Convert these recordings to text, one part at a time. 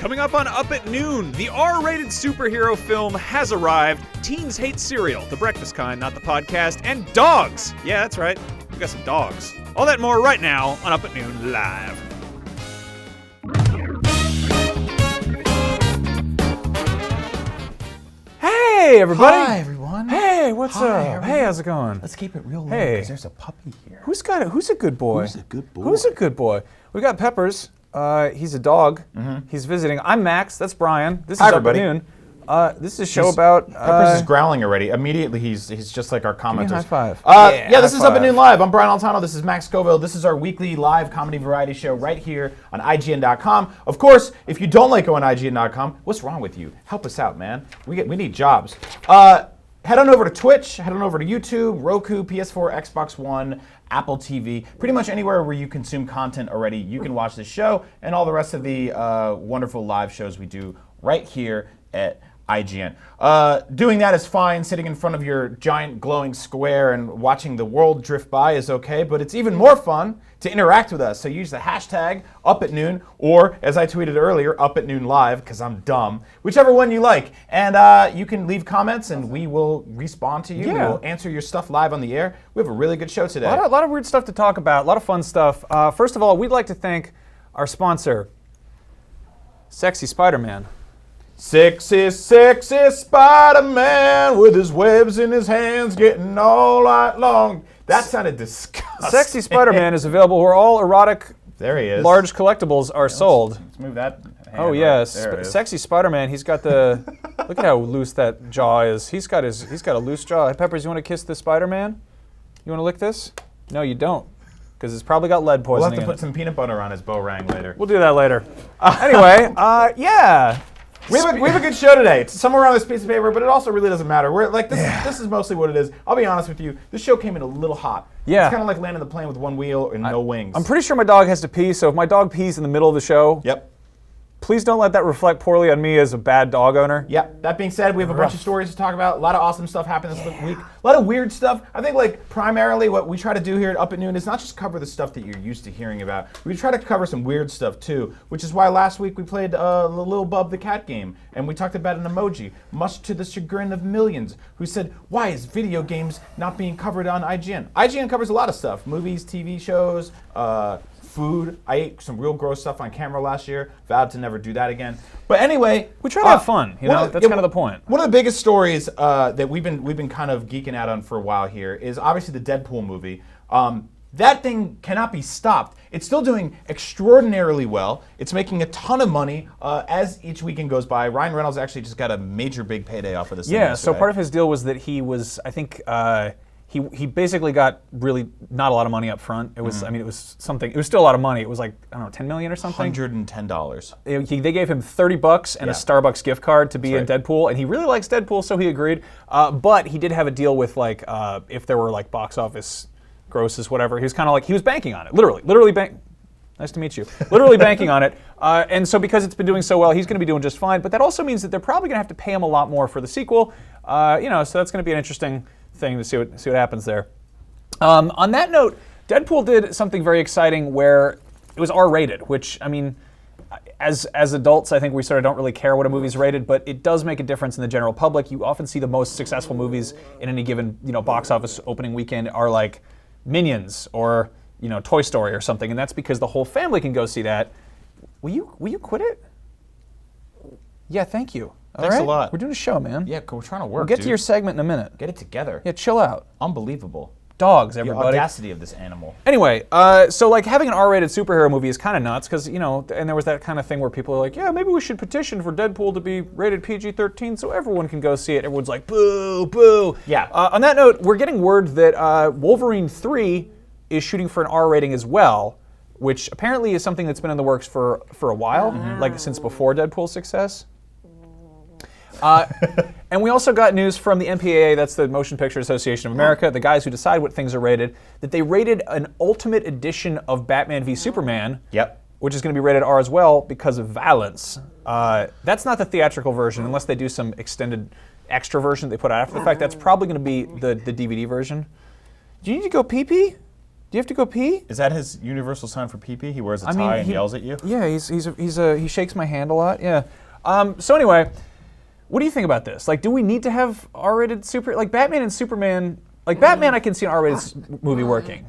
Coming up on Up at Noon, the R-rated superhero film has arrived. Teens hate cereal, the breakfast kind, not the podcast, and dogs. Yeah, that's right. We got some dogs. All that and more right now on Up at Noon Live. Hey, everybody. Hi, everyone. Hey, what's up? Everyone. Hey, how's it going? Let's keep it real low Hey. because there's a puppy here. Who's a good boy? Who's a good boy? Who's a good boy? We got Peppers. He's a dog. He's visiting. I'm Max. That's Brian. This is Hi, Up at everybody. Noon. This is a show about... Peppers is growling already. Immediately, he's just like our commenters. high five. Yeah, this high is Up at five. Noon Live. I'm Brian Altano. This is Max Scoville. This is our weekly live comedy variety show right here on IGN.com. Of course, if you don't like going on IGN.com, what's wrong with you? Help us out, man. We need jobs. Head on over to Twitch. Head on over to YouTube, Roku, PS4, Xbox One, Apple TV. Pretty much anywhere where you consume content already, you can watch this show and all the rest of the wonderful live shows we do right here at IGN. Doing that is fine. Sitting in front of your giant glowing square and watching the world drift by is okay, but it's even more fun to interact with us. So use the hashtag #UpAtNoon, or as I tweeted earlier, #UpAtNoonLive, because I'm dumb. Whichever one you like. And you can leave comments and we will respond to you. Yeah. We will answer your stuff live on the air. We have a really good show today. A lot of weird stuff to talk about. A lot of fun stuff. First of all, we'd like to thank our sponsor, Sexy Spider-Man. Sexy, sexy Spider-Man with his webs in his hands getting all night long. That sounded disgusting. Sexy Spider-Man is available where all erotic There he is. large collectibles are sold. Let's move that hand Oh right yes, there it is. Sexy Spider-Man. He's got the look at how loose that jaw is. He's got a loose jaw. Hey, Peppers, you want to kiss the Spider-Man? You want to lick this? No, you don't, because it's probably got lead We'll poisoning have to in put it. some peanut butter on his boomerang later. We'll do that later. Anyway, yeah. We have a good show today. It's somewhere on this piece of paper, but it also really doesn't matter. We're like this is mostly what it is. I'll be honest with you. This show came in a little hot. Yeah. It's kind of like landing the plane with one wheel and no wings. I'm pretty sure my dog has to pee, so if my dog pees in the middle of the show, Yep. please don't let that reflect poorly on me as a bad dog owner. Yep. That being said, we have a bunch of stories to talk about. A lot of awesome stuff happened this week. A lot of weird stuff. I think like primarily what we try to do here at Up at Noon is not just cover the stuff that you're used to hearing about. We try to cover some weird stuff too, which is why last week we played the Little Bub the Cat game, and we talked about an emoji, much to the chagrin of millions who said, "Why is video games not being covered on IGN?" IGN covers a lot of stuff: movies, TV shows, food. I ate some real gross stuff on camera last year. Vowed to never do that again. But anyway, We try to have fun, you know? That's kind of the point. One of the biggest stories that we've been kind of geeking out on for a while here is obviously the Deadpool movie. That thing cannot be stopped. It's still doing extraordinarily well. It's making a ton of money as each weekend goes by. Ryan Reynolds actually just got a major big payday off of this. Yeah, so part of his deal was that he was, I think, he basically got really not a lot of money up front. It was, I mean, it was something. It was still a lot of money. It was like, I don't know, 10 million or something. $110. They gave him $30 and a Starbucks gift card to be in Deadpool, and he really likes Deadpool, so he agreed. But he did have a deal with like if there were like box office grosses, whatever. He was kind of like he was banking on it, literally bank. Nice to meet you. Literally banking on it. And so because it's been doing so well, he's going to be doing just fine. But that also means that they're probably going to have to pay him a lot more for the sequel. So that's going to be an interesting thing to see what happens there. On that note, Deadpool did something very exciting where it was R-rated, which, I mean, as adults, I think we sort of don't really care what a movie's rated, but it does make a difference in the general public. You often see the most successful movies in any given, box office opening weekend are like Minions or, Toy Story or something, and that's because the whole family can go see that. Will you quit it? Yeah, thank you. Thanks a lot. We're doing a show, man. Yeah, we're trying to work. We'll get to your segment in a minute. Get it together. Yeah, chill out. Unbelievable. Dogs, The everybody. audacity of this animal. Anyway, so like having an R-rated superhero movie is kind of nuts because, and there was that kind of thing where people are like, yeah, maybe we should petition for Deadpool to be rated PG-13 so everyone can go see it. Everyone's like, boo, boo. Yeah. On that note, we're getting word that Wolverine 3 is shooting for an R rating as well, which apparently is something that's been in the works for a while, like since before Deadpool's success. And we also got news from the MPAA, that's the Motion Picture Association of America, the guys who decide what things are rated, that they rated an Ultimate Edition of Batman v Superman, which is going to be rated R as well because of violence. That's not the theatrical version, unless they do some extended extra version they put out after the fact. That's probably going to be the DVD version. Do you need to go pee-pee? Do you have to go pee? Is that his universal sign for pee-pee? He wears a tie and yells at you? Yeah, he shakes my hand a lot. Yeah. So anyway, what do you think about this? Like, do we need to have R-rated like Batman and Superman? Like Batman, I can see an R-rated movie working.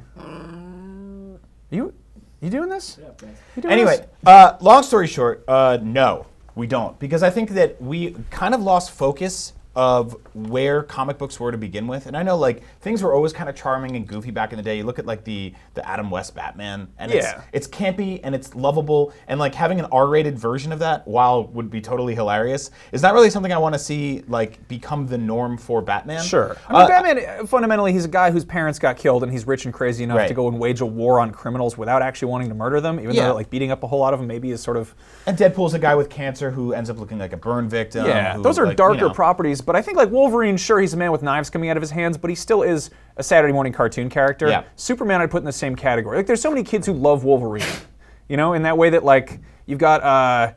You doing this? Yeah. Anyway, long story short, no, we don't, because I think that we kind of lost focus of where comic books were to begin with. And I know like things were always kind of charming and goofy back in the day. You look at like the Adam West Batman, and it's campy and it's lovable, and like having an R-rated version of that, while would be totally hilarious, is not really something I want to see like become the norm for Batman. Sure. I mean, Batman, fundamentally, he's a guy whose parents got killed, and he's rich and crazy enough to go and wage a war on criminals without actually wanting to murder them, even though like beating up a whole lot of them maybe is sort of... And Deadpool's a guy with cancer who ends up looking like a burn victim. Yeah, those are darker properties. But I think like Wolverine, sure, he's a man with knives coming out of his hands, but he still is a Saturday morning cartoon character. Yeah. Superman I'd put in the same category. Like there's so many kids who love Wolverine, you know, in that way that like you've got, I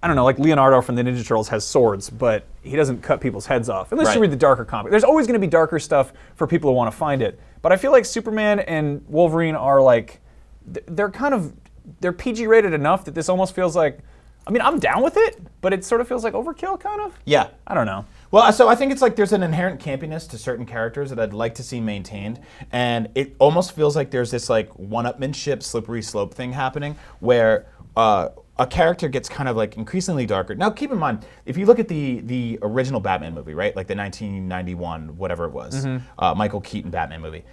don't know, like Leonardo from the Ninja Turtles has swords, but he doesn't cut people's heads off, unless you read the darker comic. There's always going to be darker stuff for people who want to find it. But I feel like Superman and Wolverine are like, they're PG rated enough that this almost feels like, I mean, I'm down with it, but it sort of feels like overkill, kind of. Yeah. I don't know. Well, so I think it's like there's an inherent campiness to certain characters that I'd like to see maintained, and it almost feels like there's this like one-upmanship, slippery slope thing happening where a character gets kind of like increasingly darker. Now, keep in mind, if you look at the original Batman movie, right, like the 1991, whatever it was, Michael Keaton Batman movie.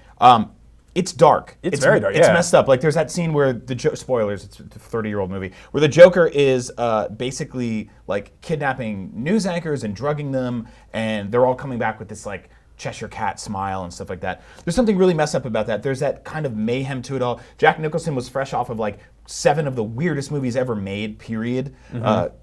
It's dark. It's very dark. It's messed up. Like there's that scene where spoilers. It's a 30-year-old movie where the Joker is basically like kidnapping news anchors and drugging them, and they're all coming back with this like Cheshire Cat smile and stuff like that. There's something really messed up about that. There's that kind of mayhem to it all. Jack Nicholson was fresh off of like 7 of the weirdest movies ever made, period,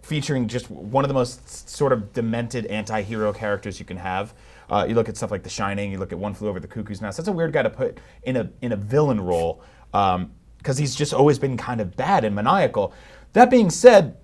featuring just one of the most sort of demented anti-hero characters you can have. You look at stuff like The Shining, you look at One Flew Over the Cuckoo's Nest. That's a weird guy to put in a villain role, because he's just always been kind of bad and maniacal. That being said,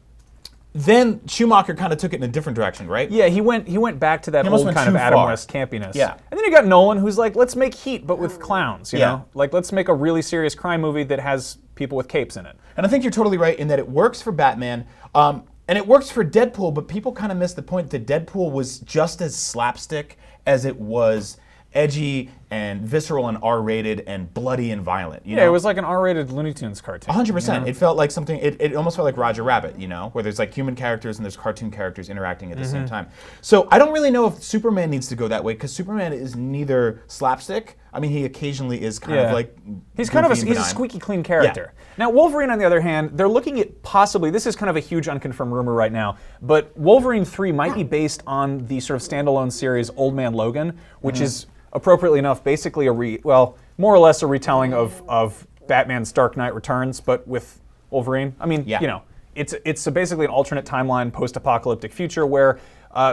then Schumacher kind of took it in a different direction, right? Yeah, he went back to that old kind of Adam West campiness. Yeah. And then you got Nolan, who's like, let's make Heat, but with clowns, you know? Like, let's make a really serious crime movie that has people with capes in it. And I think you're totally right in that it works for Batman, and it works for Deadpool, but people kind of miss the point that Deadpool was just as slapstick as it was edgy and visceral and R-rated and bloody and violent. You know? It was like an R-rated Looney Tunes cartoon. 100%. You know? It felt like something, it almost felt like Roger Rabbit, you know, where there's like human characters and there's cartoon characters interacting at the same time. So I don't really know if Superman needs to go that way, because Superman is neither slapstick. I mean, he occasionally is kind of like he's a squeaky clean character. Yeah. Now, Wolverine, on the other hand, they're looking at possibly, this is kind of a huge unconfirmed rumor right now, but Wolverine 3 might be based on the sort of standalone series Old Man Logan, which is appropriately enough, basically more or less a retelling of Batman's Dark Knight Returns, but with Wolverine. I mean, you know, it's basically an alternate timeline, post-apocalyptic future where,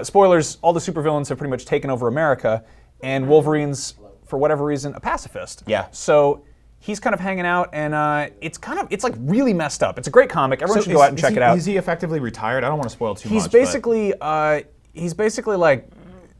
spoilers, all the supervillains have pretty much taken over America, and Wolverine's, for whatever reason, a pacifist. Yeah. So he's kind of hanging out, and it's like really messed up. It's a great comic. Everyone should go out and check it out. Is he effectively retired? I don't want to spoil too much. He's basically like.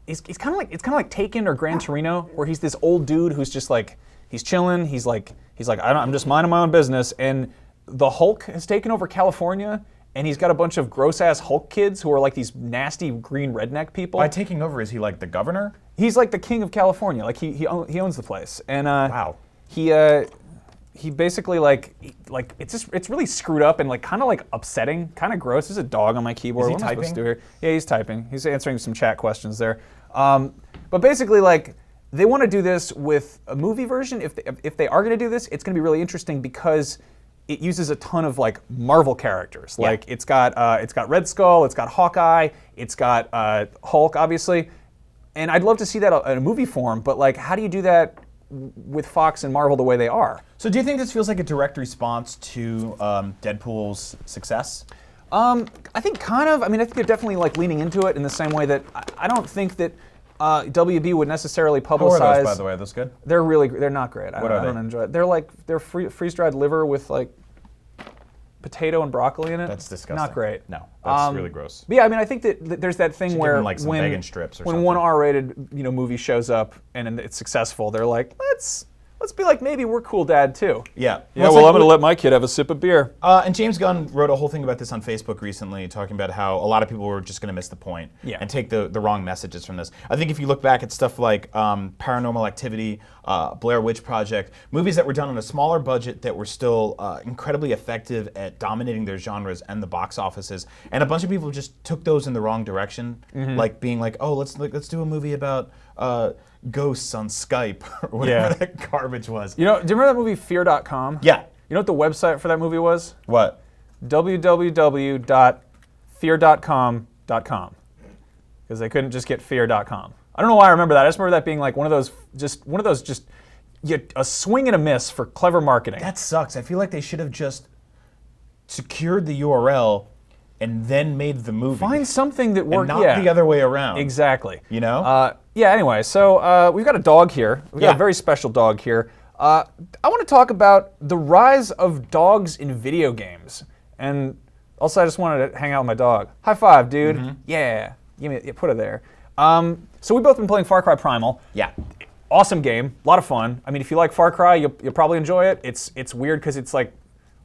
It's kind of like Taken or Gran Torino, where he's this old dude who's just like, he's chilling. He's like I'm just minding my own business. And the Hulk has taken over California, and he's got a bunch of gross ass Hulk kids who are like these nasty green redneck people. By taking over, is he like the governor? He's like the king of California. Like he owns the place. And wow. He basically like it's really screwed up and like kind of like upsetting, kind of gross. There's a dog on my keyboard. Is he typing? What am I supposed to do here? Yeah, he's typing. He's answering some chat questions there. But basically, like, they want to do this with a movie version. If they are going to do this, it's going to be really interesting because it uses a ton of like Marvel characters. Yeah. Like it's got Red Skull, it's got Hawkeye, it's got Hulk, obviously. And I'd love to see that in a movie form. But like, how do you do that with Fox and Marvel the way they are? So do you think this feels like a direct response to Deadpool's success? I think kind of. I mean, I think they're definitely like leaning into it in the same way that I don't think that WB would necessarily publicize. How are those, by the way? Are those good? They're not great. What are they? I don't enjoy it. They're freeze-dried liver with like potato and broccoli in it. That's disgusting. Not great. No, that's really gross. But yeah, I mean, I think that there's that thing where like some bacon strips or when something. one R-rated movie shows up and it's successful, they're like, let's let's be like, maybe we're cool dad too. Yeah. Yeah, well, I'm going to let my kid have a sip of beer. And James Gunn wrote a whole thing about this on Facebook recently, talking about how a lot of people were just going to miss the point and take the wrong messages from this. I think if you look back at stuff like Paranormal Activity, Blair Witch Project, movies that were done on a smaller budget that were still incredibly effective at dominating their genres and the box offices, and a bunch of people just took those in the wrong direction, like being like, oh, let's do a movie about ghosts on Skype or whatever that garbage was. You know, do you remember that movie Fear.com? Yeah. You know what the website for that movie was? What? www.fear.com.com. Because they couldn't just get fear.com. I don't know why I remember that. I just remember that being like one of those a swing and a miss for clever marketing. That sucks. I feel like they should have just secured the URL and then made the movie. Find something that worked. And not the other way around. Exactly. You know? Anyway, so we've got a dog here. We've got a very special dog here. I want to talk about the rise of dogs in video games. And also, I just wanted to hang out with my dog. High five, dude. Yeah. Put it there. So we've both been playing Far Cry Primal. Yeah. Awesome game. A lot of fun. I mean, if you like Far Cry, you'll probably enjoy it. It's weird because it's like,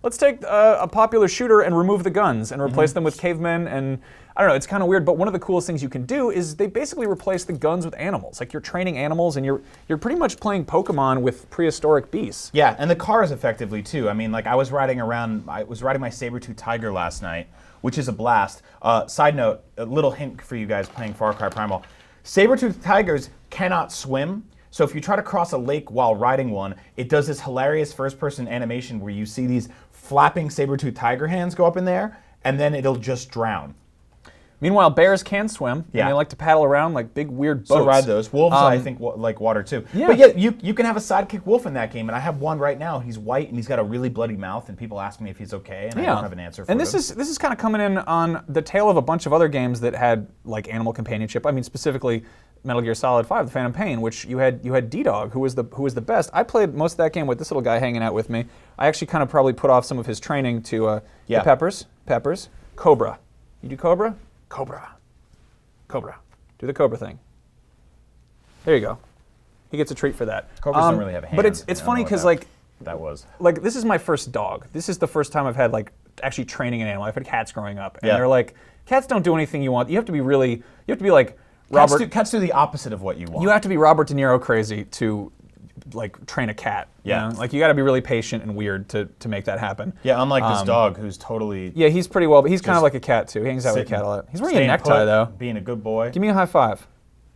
let's take a popular shooter and remove the guns and replace them with cavemen, and I don't know, it's kind of weird, but one of the coolest things you can do is they basically replace the guns with animals. Like, you're training animals, and you're pretty much playing Pokemon with prehistoric beasts. Yeah, and the cars effectively, too. I mean, like, I was riding my saber-tooth tiger last night, which is a blast. Side note, a little hint for you guys playing Far Cry Primal. Saber-tooth tigers cannot swim, so if you try to cross a lake while riding one, it does this hilarious first-person animation where you see these flapping saber-tooth tiger hands go up in there, and then it'll just drown. Meanwhile, bears can swim, and they like to paddle around like big, weird boats. So ride those. Wolves, I think, like water, too. Yeah. But yeah, you can have a sidekick wolf in that game, and I have one right now. He's white, and he's got a really bloody mouth, and people ask me if he's okay, and I don't have an answer for and them. this is kind of coming in on the tail of a bunch of other games that had like animal companionship. I mean, specifically Metal Gear Solid 5, The Phantom Pain, which you had D-Dog, who was the best. I played most of that game with this little guy hanging out with me. I actually kind of probably put off some of his training to the Peppers. Cobra. You do Cobra? Cobra. Do the Cobra thing. There you go. He gets a treat for that. Cobras don't really have hands. But it's funny because like this is my first dog. This is the first time I've had like actually training an animal. I've had cats growing up, and they're like, cats don't do anything you want. You have to be like Robert. Cats do the opposite of what you want. You have to be Robert De Niro crazy to like train a cat. Yeah. You know? Like, you got to be really patient and weird to make that happen. Yeah, unlike this dog who's totally... Yeah, he's pretty well, but he's kind of like a cat too. He hangs out with a cat a lot. He's wearing a necktie though. Being a good boy. Give me a high five.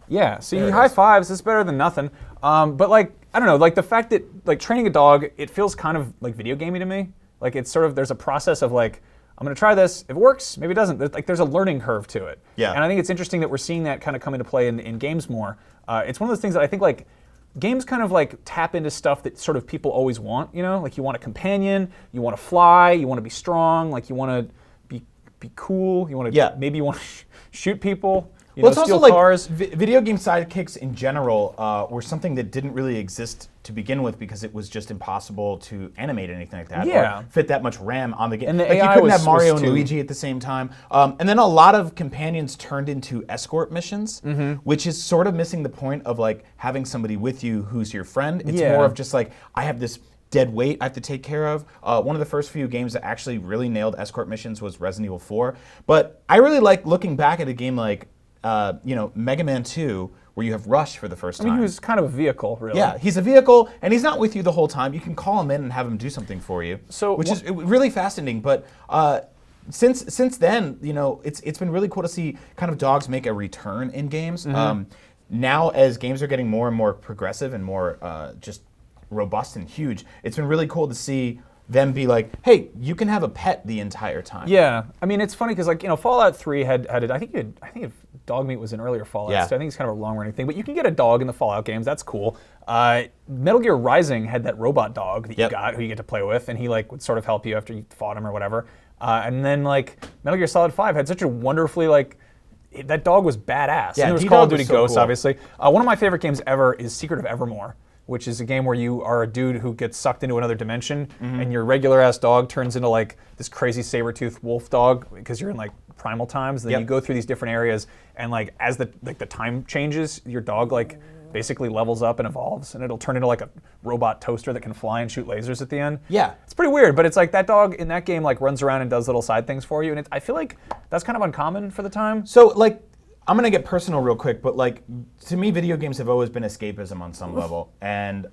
Yeah, see, high fives, it's better than nothing. But like, I don't know, like the fact that like training a dog, it feels kind of like video gamey to me. Like, it's sort of, there's a process of like, I'm going to try this. If it works, maybe it doesn't. There's a learning curve to it. Yeah. And I think it's interesting that we're seeing that kind of come into play in games more. It's one of those things that I think like games kind of like tap into stuff that sort of people always want, you know? Like, you want a companion, you want to fly, you want to be strong, like you want to be cool, you want to maybe you want to shoot people. You know, it's also cars. Like video game sidekicks in general were something that didn't really exist to begin with because it was just impossible to animate anything like that or fit that much RAM on the game. And the like AI you couldn't have Mario and too. Luigi at the same time. And then a lot of companions turned into escort missions, which is sort of missing the point of like having somebody with you who's your friend. It's more of just like, I have this dead weight I have to take care of. One of the first few games that actually really nailed escort missions was Resident Evil 4. But I really like looking back at a game like Mega Man 2, where you have Rush for the first time. I mean, he was kind of a vehicle, really. Yeah, he's a vehicle, and he's not with you the whole time. You can call him in and have him do something for you, which is really fascinating. But since then, it's been really cool to see kind of dogs make a return in games. Now, as games are getting more and more progressive and more just robust and huge, it's been really cool to see them be like, hey, you can have a pet the entire time. Yeah, I mean, it's funny because like, Fallout 3 had I think dog meat was an earlier Fallout, so I think it's kind of a long-running thing. But you can get a dog in the Fallout games. That's cool. Metal Gear Rising had that robot dog that you got, who you get to play with, and he like would sort of help you after you fought him or whatever. And then like Metal Gear Solid 5 had such a wonderfully like, that dog was badass. Yeah, and it was Call of Duty Ghosts, obviously. One of my favorite games ever is Secret of Evermore, which is a game where you are a dude who gets sucked into another dimension, and your regular-ass dog turns into like this crazy saber-toothed wolf dog because you're in like primal times. And then you go through these different areas, and like as the time changes, your dog like basically levels up and evolves, and it'll turn into like a robot toaster that can fly and shoot lasers at the end. Yeah. It's pretty weird, but it's like that dog in that game like runs around and does little side things for you, and I feel like that's kind of uncommon for the time. So like, I'm gonna get personal real quick, but like, to me, video games have always been escapism on some level, and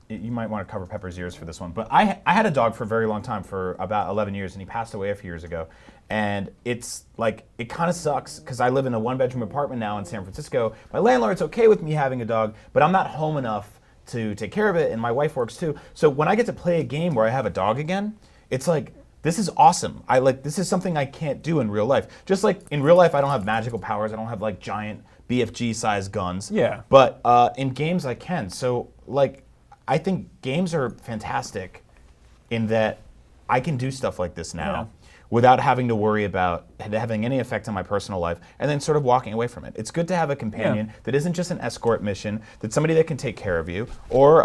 you might want to cover Pepper's ears for this one, but I had a dog for a very long time, for about 11 years, and he passed away a few years ago. And it's like, it kind of sucks, because I live in a 1-bedroom apartment now in San Francisco. My landlord's okay with me having a dog, but I'm not home enough to take care of it, and my wife works too. So when I get to play a game where I have a dog again, it's like, this is awesome. This is something I can't do in real life. Just like in real life, I don't have magical powers. I don't have like giant BFG-sized guns. Yeah. But in games, I can. So like, I think games are fantastic in that I can do stuff like this now without having to worry about having any effect on my personal life, and then sort of walking away from it. It's good to have a companion that isn't just an escort mission, that's somebody that can take care of you, or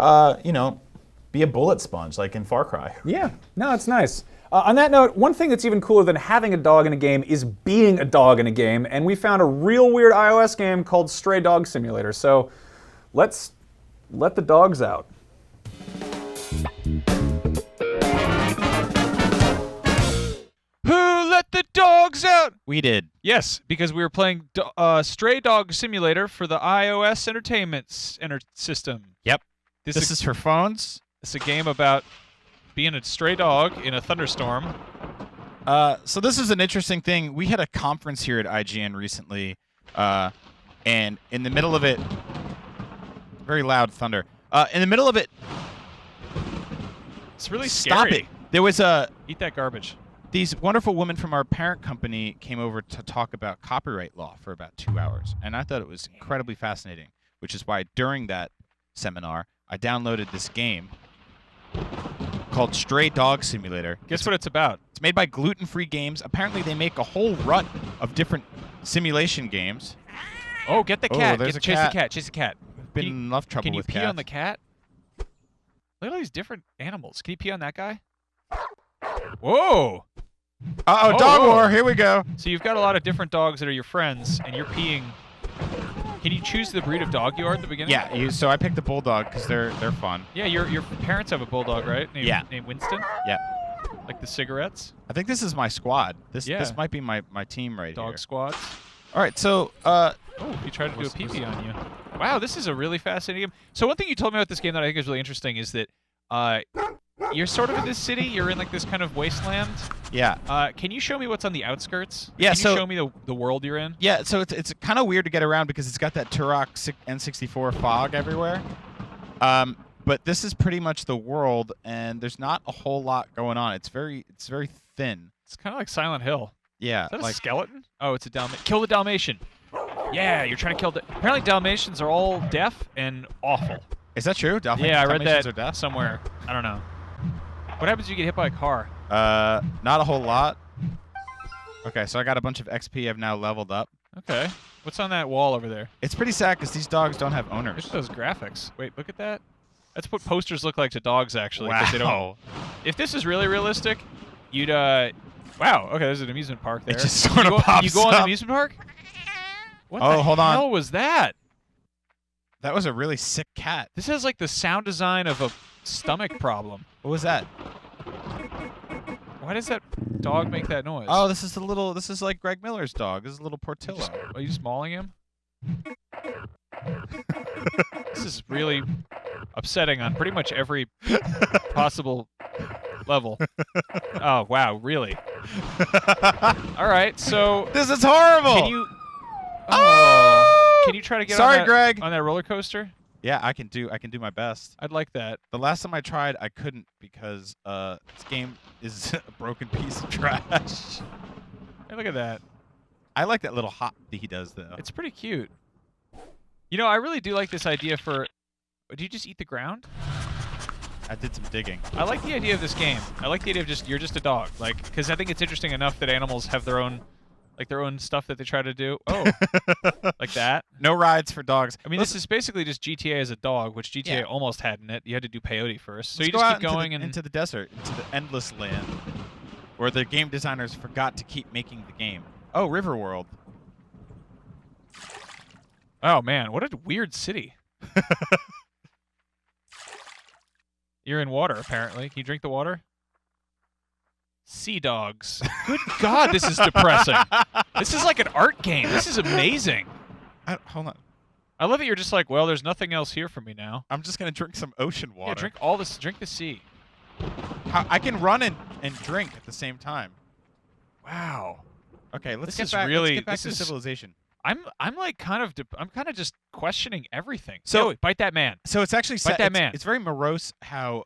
be a bullet sponge like in Far Cry. Yeah, no, it's nice. On that note, one thing that's even cooler than having a dog in a game is being a dog in a game, and we found a real weird iOS game called Stray Dog Simulator. So let's let the dogs out. Who let the dogs out? We did. Yes, because we were playing Stray Dog Simulator for the iOS entertainment system. Yep. This is for phones. It's a game about being a stray dog in a thunderstorm. So this is an interesting thing. We had a conference here at IGN recently, and in the middle of it, very loud thunder. In the middle of it, It's really stop scary. it. There was Eat that garbage. these wonderful women from our parent company came over to talk about copyright law for about 2 hours, and I thought it was incredibly fascinating, which is why during that seminar, I downloaded this game called Stray Dog Simulator. Guess what it's about? It's made by Gluten Free Games. Apparently, they make a whole rut of different simulation games. Oh, get the cat. there's a Chase cat. the cat. Chase the cat. Been in enough trouble Can you with pee cats. on the cat? Look at all these different animals. Can you pee on that guy? Whoa! Uh-oh, Oh, dog whoa. war. Here we go. So you've got a lot of different dogs that are your friends, and you're peeing. Can you choose the breed of dog you are at the beginning? Yeah, so I picked the bulldog because they're fun. Yeah, your parents have a bulldog, right? Named Winston? Yeah. Like the cigarettes? I think this is my squad. This Yeah. might be my team right Dog here. squads? All right, so Oh, he tried to do a pee-pee on you. Wow, this is a really fascinating game. So one thing you told me about this game that I think is really interesting is that you're sort of in this city. You're in like this kind of wasteland. yeah. Can you show me what's on the outskirts? Yeah, Can so- you show me the world you're in? Yeah, so it's kind of weird to get around because it's got that Turok N64 fog everywhere. But this is pretty much the world, and there's not a whole lot going on. It's very thin. It's kind of like Silent Hill. Yeah, Is that a like skeleton? Oh, it's a Dalmatian. Kill the Dalmatian. Yeah, you're trying to kill the... Apparently Dalmatians are all deaf and awful. is that true? Yeah, I read Dalmatians that are deaf? somewhere. I don't know. What happens if you get hit by a car? Not a whole lot. Okay, so I got a bunch of XP. I've now leveled up. Okay. What's on that wall over there? It's pretty sad because these dogs don't have Look owners. at those graphics. Wait, look at that. That's what posters look like to dogs, actually. 'cause they don't. Wow. If this is really realistic, you'd wow. Okay, there's an amusement park there. It just sort of You pops go on the up. amusement park? What Oh, the hold on. hell was that? That was a really sick cat. This has like the sound design of a stomach problem. What was that? Why does that dog make that noise? Oh, this is like Greg Miller's dog. This is a little Portillo. Are you just mauling him? This is really upsetting on pretty much every possible level. Oh, wow, really? All right, so This is horrible. can you... Oh, can you try to get Sorry, on that, Greg. on that roller coaster? Yeah, I can do my best. I'd like that. The last time I tried, I couldn't because this game is a broken piece of trash. Hey, look at that. I like that little hop that he does though. It's pretty cute. You know, I really do like this idea for... Did you just eat the ground? I did some digging. I like the idea of this game. I like the idea of you're just a dog, like, because I think it's interesting enough that animals have their own stuff that they try to do. Oh, like that. No rides for dogs. I mean, this is basically just GTA as a dog, which GTA Yeah. almost had in it. You had to do peyote first, so Let's you go just out keep going into the desert, into the endless land, where the game designers forgot to keep making the game. Oh, Riverworld. Oh man, what a weird city. You're in water, apparently. Can you drink the water? Sea dogs. Good God, this is depressing. This is like an art game. This is amazing. Hold on. I love that you're just like, well, there's nothing else here for me now. I'm just gonna drink some ocean water. Yeah, drink all this. Drink the sea. I can run and drink at the same time. Wow. Okay, let's This get is really- back this to is- civilization. I'm like kind of just questioning everything. So- Yo, bite that man. So it's actually Bite that man. It's very morose how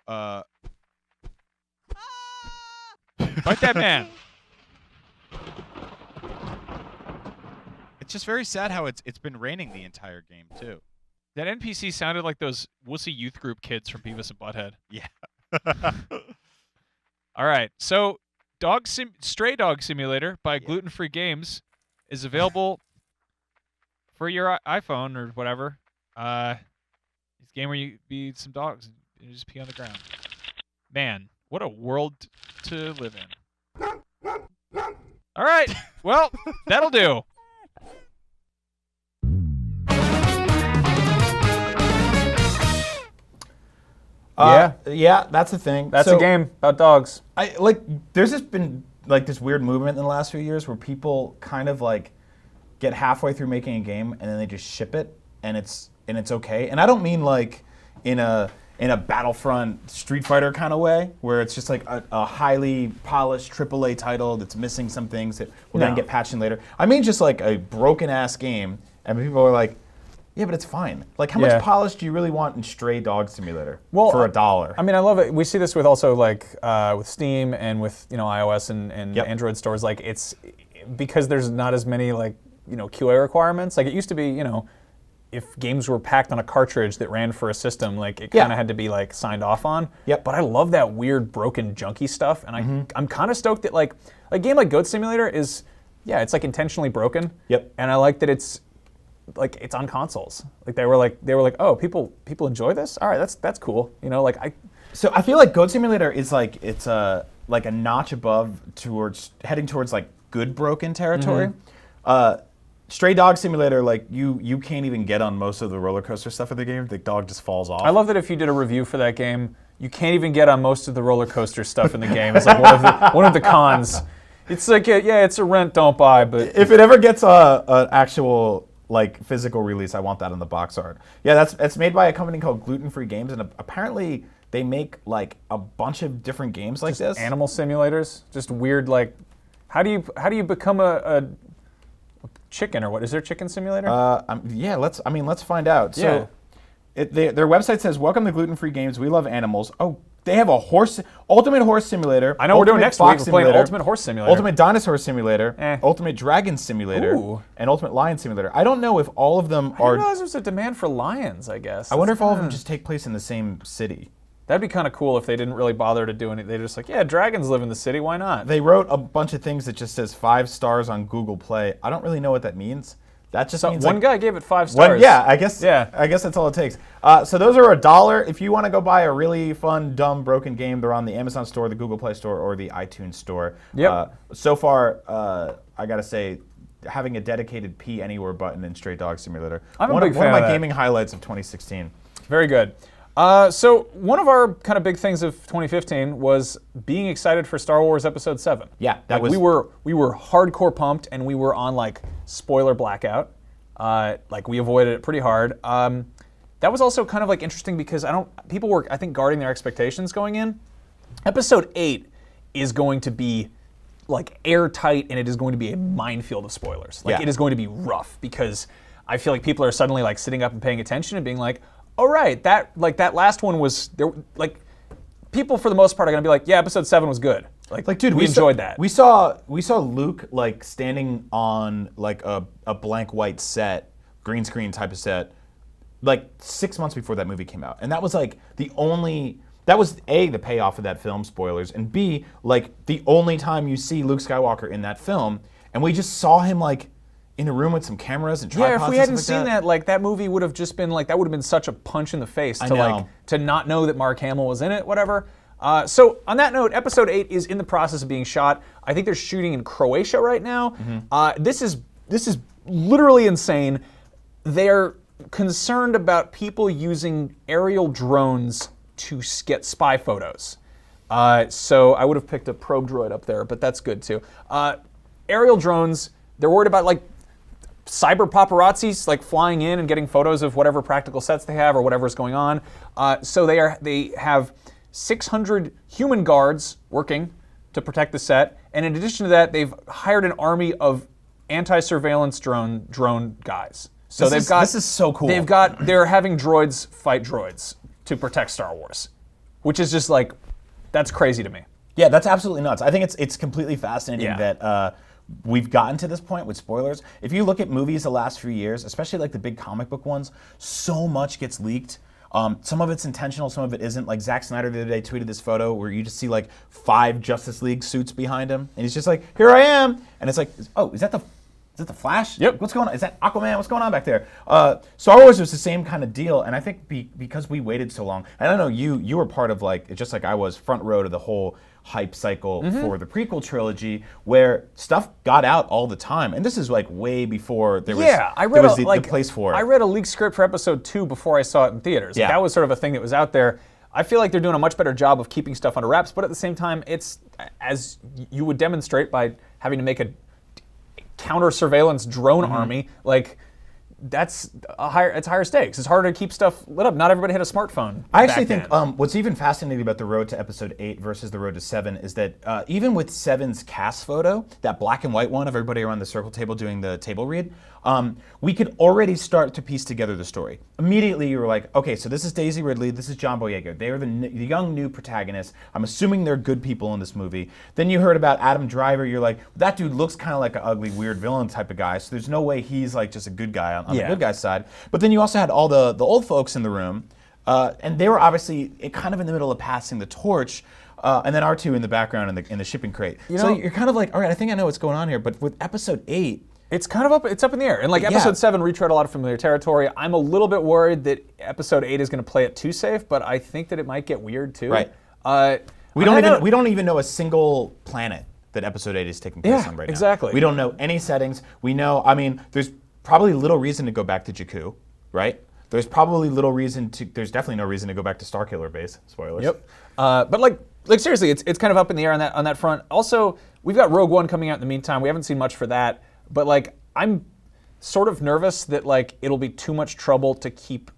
Bite that man. it's just very sad how it's been raining the entire game too. That NPC sounded like those wussy youth group kids from Beavis and Butthead. Yeah. All right, so Stray Dog Simulator by Gluten Free Games is available for your iPhone or whatever. It's a game where you be some dogs and you just pee on the ground. Man, what a world to live in. All right, well, that'll do. Yeah, that's the thing. That's So, a game about dogs. There's just been like this weird movement in the last few years where people kind of like get halfway through making a game and then they just ship it and it's okay. And I don't mean like in a Battlefront Street Fighter kind of way where it's just like a highly polished AAA title that's missing some things that will then No. get patched in later. I mean just like a broken ass game and people are like, yeah, but it's fine. Like, how Yeah. much polish do you really want in Stray Dog Simulator Well, for $1? I mean, I love it. We see this with also like with Steam and with iOS and Yep. Android stores. Like it's because there's not as many like QA requirements. Like it used to be, if games were packed on a cartridge that ran for a system, like it Yeah. kind of had to be like signed off on. Yep. But I love that weird broken junky stuff, and I'm kind of stoked that like a game like Goat Simulator is, it's like intentionally broken. Yep. And I like that it's on consoles. Like they were like, oh, people enjoy this. All right, that's cool. So I feel like Goat Simulator is like it's like a notch above heading towards like good broken territory. Stray Dog Simulator, like you can't even get on most of the roller coaster stuff in the game. The dog just falls off. I love that if you did a review for that game, you can't even get on most of the roller coaster stuff in the game. It's like one of the cons. It's like it's a rent, don't buy. But if it ever gets an actual like physical release, I want that on the box art. Yeah, that's made by a company called Gluten Free Games, and apparently they make like a bunch of different games like this. Animal simulators, just weird. Like, how do you become a chicken or what? Is there a chicken simulator? Let's find out. So, their website says, "Welcome to Gluten Free Games. We love animals." Oh, they have a Ultimate Horse Simulator. I know we're doing next week. Fox We're playing Simulator, Ultimate Horse Simulator. Ultimate Dinosaur Simulator, Ultimate Dragon Simulator, Ooh. and Ultimate Lion Simulator. I don't know if all of them I didn't realize there's a demand for lions. I guess. I wonder if all of them just take place in the same city. That'd be kind of cool if they didn't really bother to do anything. They're just like, dragons live in the city. Why not? They wrote a bunch of things that just says 5 stars on Google Play. I don't really know what that means. That just means one guy gave it 5 stars. I guess that's all it takes. So those are $1. If you want to go buy a really fun, dumb, broken game, they're on the Amazon Store, the Google Play Store, or the iTunes Store. Yep. So far, I gotta say, having a dedicated P Anywhere button in Stray Dog Simulator. I'm a one big of fan my of that. gaming highlights of 2016. Very good. So one of our kind of big things of 2015 was being excited for Star Wars Episode 7. Yeah, we were hardcore pumped, and we were on like spoiler blackout. Like we avoided it pretty hard. That was also kind of like interesting because people were, I think, guarding their expectations going in. Episode 8 is going to be like airtight, and it is going to be a minefield of spoilers. Like it is going to be rough because I feel like people are suddenly like sitting up and paying attention and being like, "Oh right, that last one was there." Like people for the most part are going to be like, "Yeah, Episode 7 was good." Like dude, we enjoyed that. We saw Luke like standing on like a blank white set, green screen type of set, like 6 months before that movie came out, and that was like that was A, the payoff of that film, spoilers, and B, like the only time you see Luke Skywalker in that film, and we just saw him like in a room with some cameras and tripods. Yeah, if we and hadn't stuff seen that, like that movie would have just been like that would have been such a punch in the face I to know. like to not know that Mark Hamill was in it, whatever. So on that note, Episode 8 is in the process of being shot. I think they're shooting in Croatia right now. Mm-hmm. This is literally insane. they're concerned about people using aerial drones to get spy photos. So I would have picked a probe droid up there, but that's good too. Aerial drones, they're worried about like cyber paparazzis like flying in and getting photos of whatever practical sets they have or whatever's going on. So they have 600 human guards working to protect the set, and in addition to that, they've hired an army of anti-surveillance drone guys. So this is so cool. They're having droids fight droids to protect Star Wars, which is just like, that's crazy to me. Yeah, that's absolutely nuts. I think it's completely fascinating that we've gotten to this point with spoilers. If you look at movies the last few years, especially like the big comic book ones, so much gets leaked. Some of it's intentional, some of it isn't. Like Zack Snyder the other day tweeted this photo where you just see like 5 Justice League suits behind him, and he's just like, "Here I am," and it's like, "Oh, is that the Flash? Yep. What's going on? Is that Aquaman? What's going on back there?" Star Wars was the same kind of deal, and I think because we waited so long, and I know you were part of like, just like I was, front row to the whole hype cycle for the prequel trilogy, where stuff got out all the time, and this is like way before there was the place for it. I read a leaked script for Episode 2 before I saw it in theaters. Like, that was sort of a thing that was out there. I feel like they're doing a much better job of keeping stuff under wraps, but at the same time, it's, as you would demonstrate by having to make a counter surveillance drone army, like it's higher stakes. It's harder to keep stuff lit up. Not everybody had a smartphone. I actually think what's even fascinating about the road to Episode 8 versus the road to 7 is that even with 7's cast photo, that black and white one of everybody around the circle table doing the table read, we could already start to piece together the story. Immediately you were like, okay, so this is Daisy Ridley, this is John Boyega. They are the young new protagonists. I'm assuming they're good people in this movie. Then you heard about Adam Driver. You're like, that dude looks kind of like an ugly, weird villain type of guy, so there's no way he's like just a good guy on the good guy's side. But then you also had all the old folks in the room, and they were obviously kind of in the middle of passing the torch. And then R2 in the background in the shipping crate. So you're kind of like, all right, I think I know what's going on here. But with Episode 8, it's kind of up in the air. And like Episode 7 retread a lot of familiar territory. I'm a little bit worried that Episode 8 is going to play it too safe, but I think that it might get weird too. Right. We don't even know a single planet that Episode 8 is taking place on right now. Exactly. We don't know any settings. We know, I mean, there's probably little reason to go back to Jakku, right? There's probably there's definitely no reason to go back to Starkiller Base. Spoilers. Yep. But like seriously, it's kind of up in the air on that front. Also, we've got Rogue One coming out in the meantime. We haven't seen much for that. But like, I'm sort of nervous that like it'll be too much trouble to keep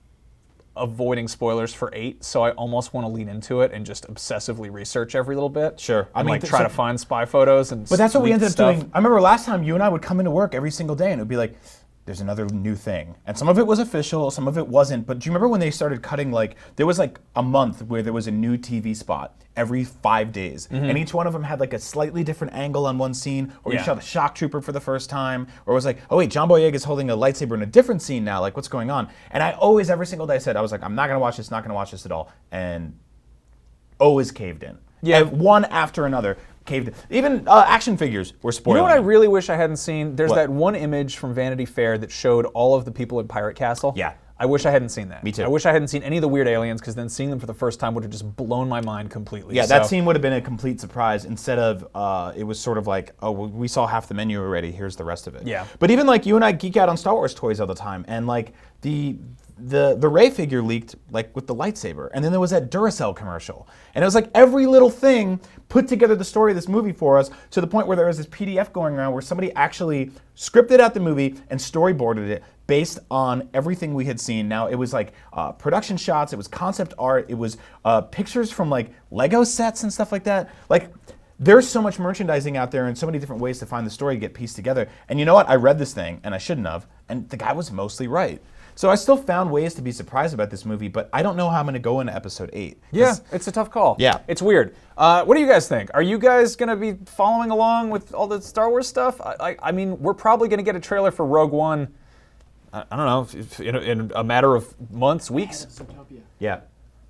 avoiding spoilers for 8, so I almost want to lean into it and just obsessively research every little bit. Sure. I mean, try to find spy photos and. But that's what we ended up doing. I remember last time you and I would come into work every single day, and it would be like, there's another new thing. And some of it was official, some of it wasn't. But do you remember when they started cutting, like, there was like a month where there was a new TV spot every 5 days. And each one of them had like a slightly different angle on one scene, or you saw the shock trooper for the first time, or it was like, oh wait, John Boyega is holding a lightsaber in a different scene now, like what's going on? And I always, every single day said, I was like, I'm not gonna watch this, not gonna watch this at all. And always caved in. Yeah. And one after another. Caved in. Even action figures were spoiled. You know what I really wish I hadn't seen? There's that one image from Vanity Fair that showed all of the people in Pirate Castle. Yeah. I wish I hadn't seen that. Me too. I wish I hadn't seen any of the weird aliens, because then seeing them for the first time would have just blown my mind completely. Yeah, that scene would have been a complete surprise instead of it was sort of like, oh, well, we saw half the menu already, here's the rest of it. Yeah. But even like you and I geek out on Star Wars toys all the time, and like the Rey figure leaked like with the lightsaber, and then there was that Duracell commercial, and it was like every little thing put together the story of this movie for us, to the point where there was this PDF going around where somebody actually scripted out the movie and storyboarded it based on everything we had seen. Now it was like production shots, it was concept art, it was pictures from like Lego sets and stuff like that. Like, there's so much merchandising out there and so many different ways to find the story to get pieced together. And you know what? I read this thing, and I shouldn't have, and the guy was mostly right. So I still found ways to be surprised about this movie, but I don't know how I'm going to go into Episode 8. Yeah, it's a tough call. Yeah. It's weird. What do you guys think? Are you guys going to be following along with all the Star Wars stuff? I mean, we're probably going to get a trailer for Rogue One, I don't know, in a matter of months, weeks. Zootopia. Yeah.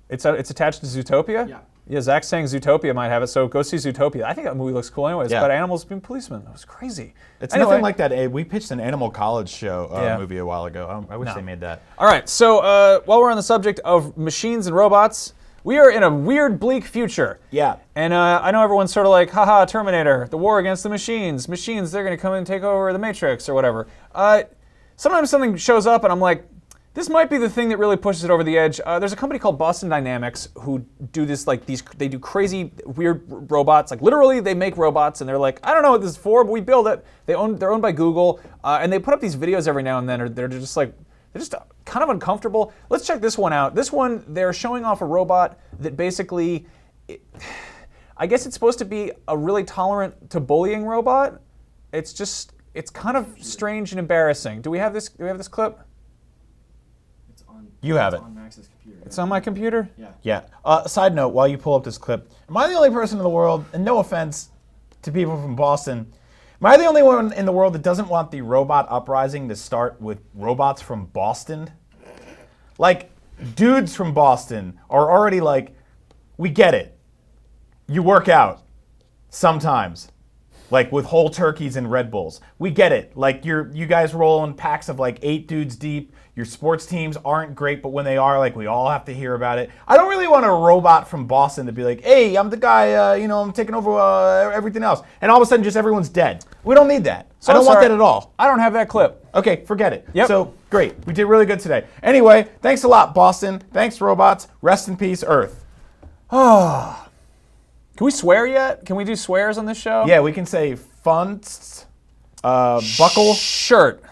It's attached to Zootopia? Yeah. Yeah, Zach's saying Zootopia might have it, so go see Zootopia. I think that movie looks cool anyways, Yeah. about animals being policemen. That was crazy. It's Anyway. nothing like that. We pitched an Animal College show Yeah. movie a while ago. I wish they made that. All right, so while we're on the subject of machines and robots, we are in a weird, bleak future. Yeah. And I know everyone's sort of like, haha, Terminator, the war against the machines. Machines, they're going to come and take over the Matrix or whatever. sometimes something shows up and I'm like, this might be the thing that really pushes it over the edge. There's a company called Boston Dynamics who do this they do crazy weird robots. Like literally they make robots and they're like, I don't know what this is for, but we build it. They're owned by Google, and they put up these videos every now and then. They're just kind of uncomfortable. Let's check this one out. This one, they're showing off a robot that basically, I guess it's supposed to be a really tolerant to bullying robot. It's kind of strange and embarrassing. Do we have this clip? You have it. On Max's computer. It's on my computer? Yeah. Yeah. Side note, while you pull up this clip, am I the only person in the world, and no offense to people from Boston, am I the only one in the world that doesn't want the robot uprising to start with robots from Boston? Like, dudes from Boston are already like, we get it. You work out sometimes. Like with whole turkeys and Red Bulls. We get it. Like you guys roll in packs of like 8 dudes deep. Your sports teams aren't great, but when they are, like we all have to hear about it. I don't really want a robot from Boston to be like, hey, I'm the guy, I'm taking over everything else. And all of a sudden just everyone's dead. We don't need that. So I don't want that at all. I don't have that clip. Okay, forget it. Yep. So great. We did really good today. Anyway, thanks a lot, Boston. Thanks, robots. Rest in peace, Earth. Can we swear yet? Can we do swears on this show? Yeah, we can say funts, buckle, Shirt.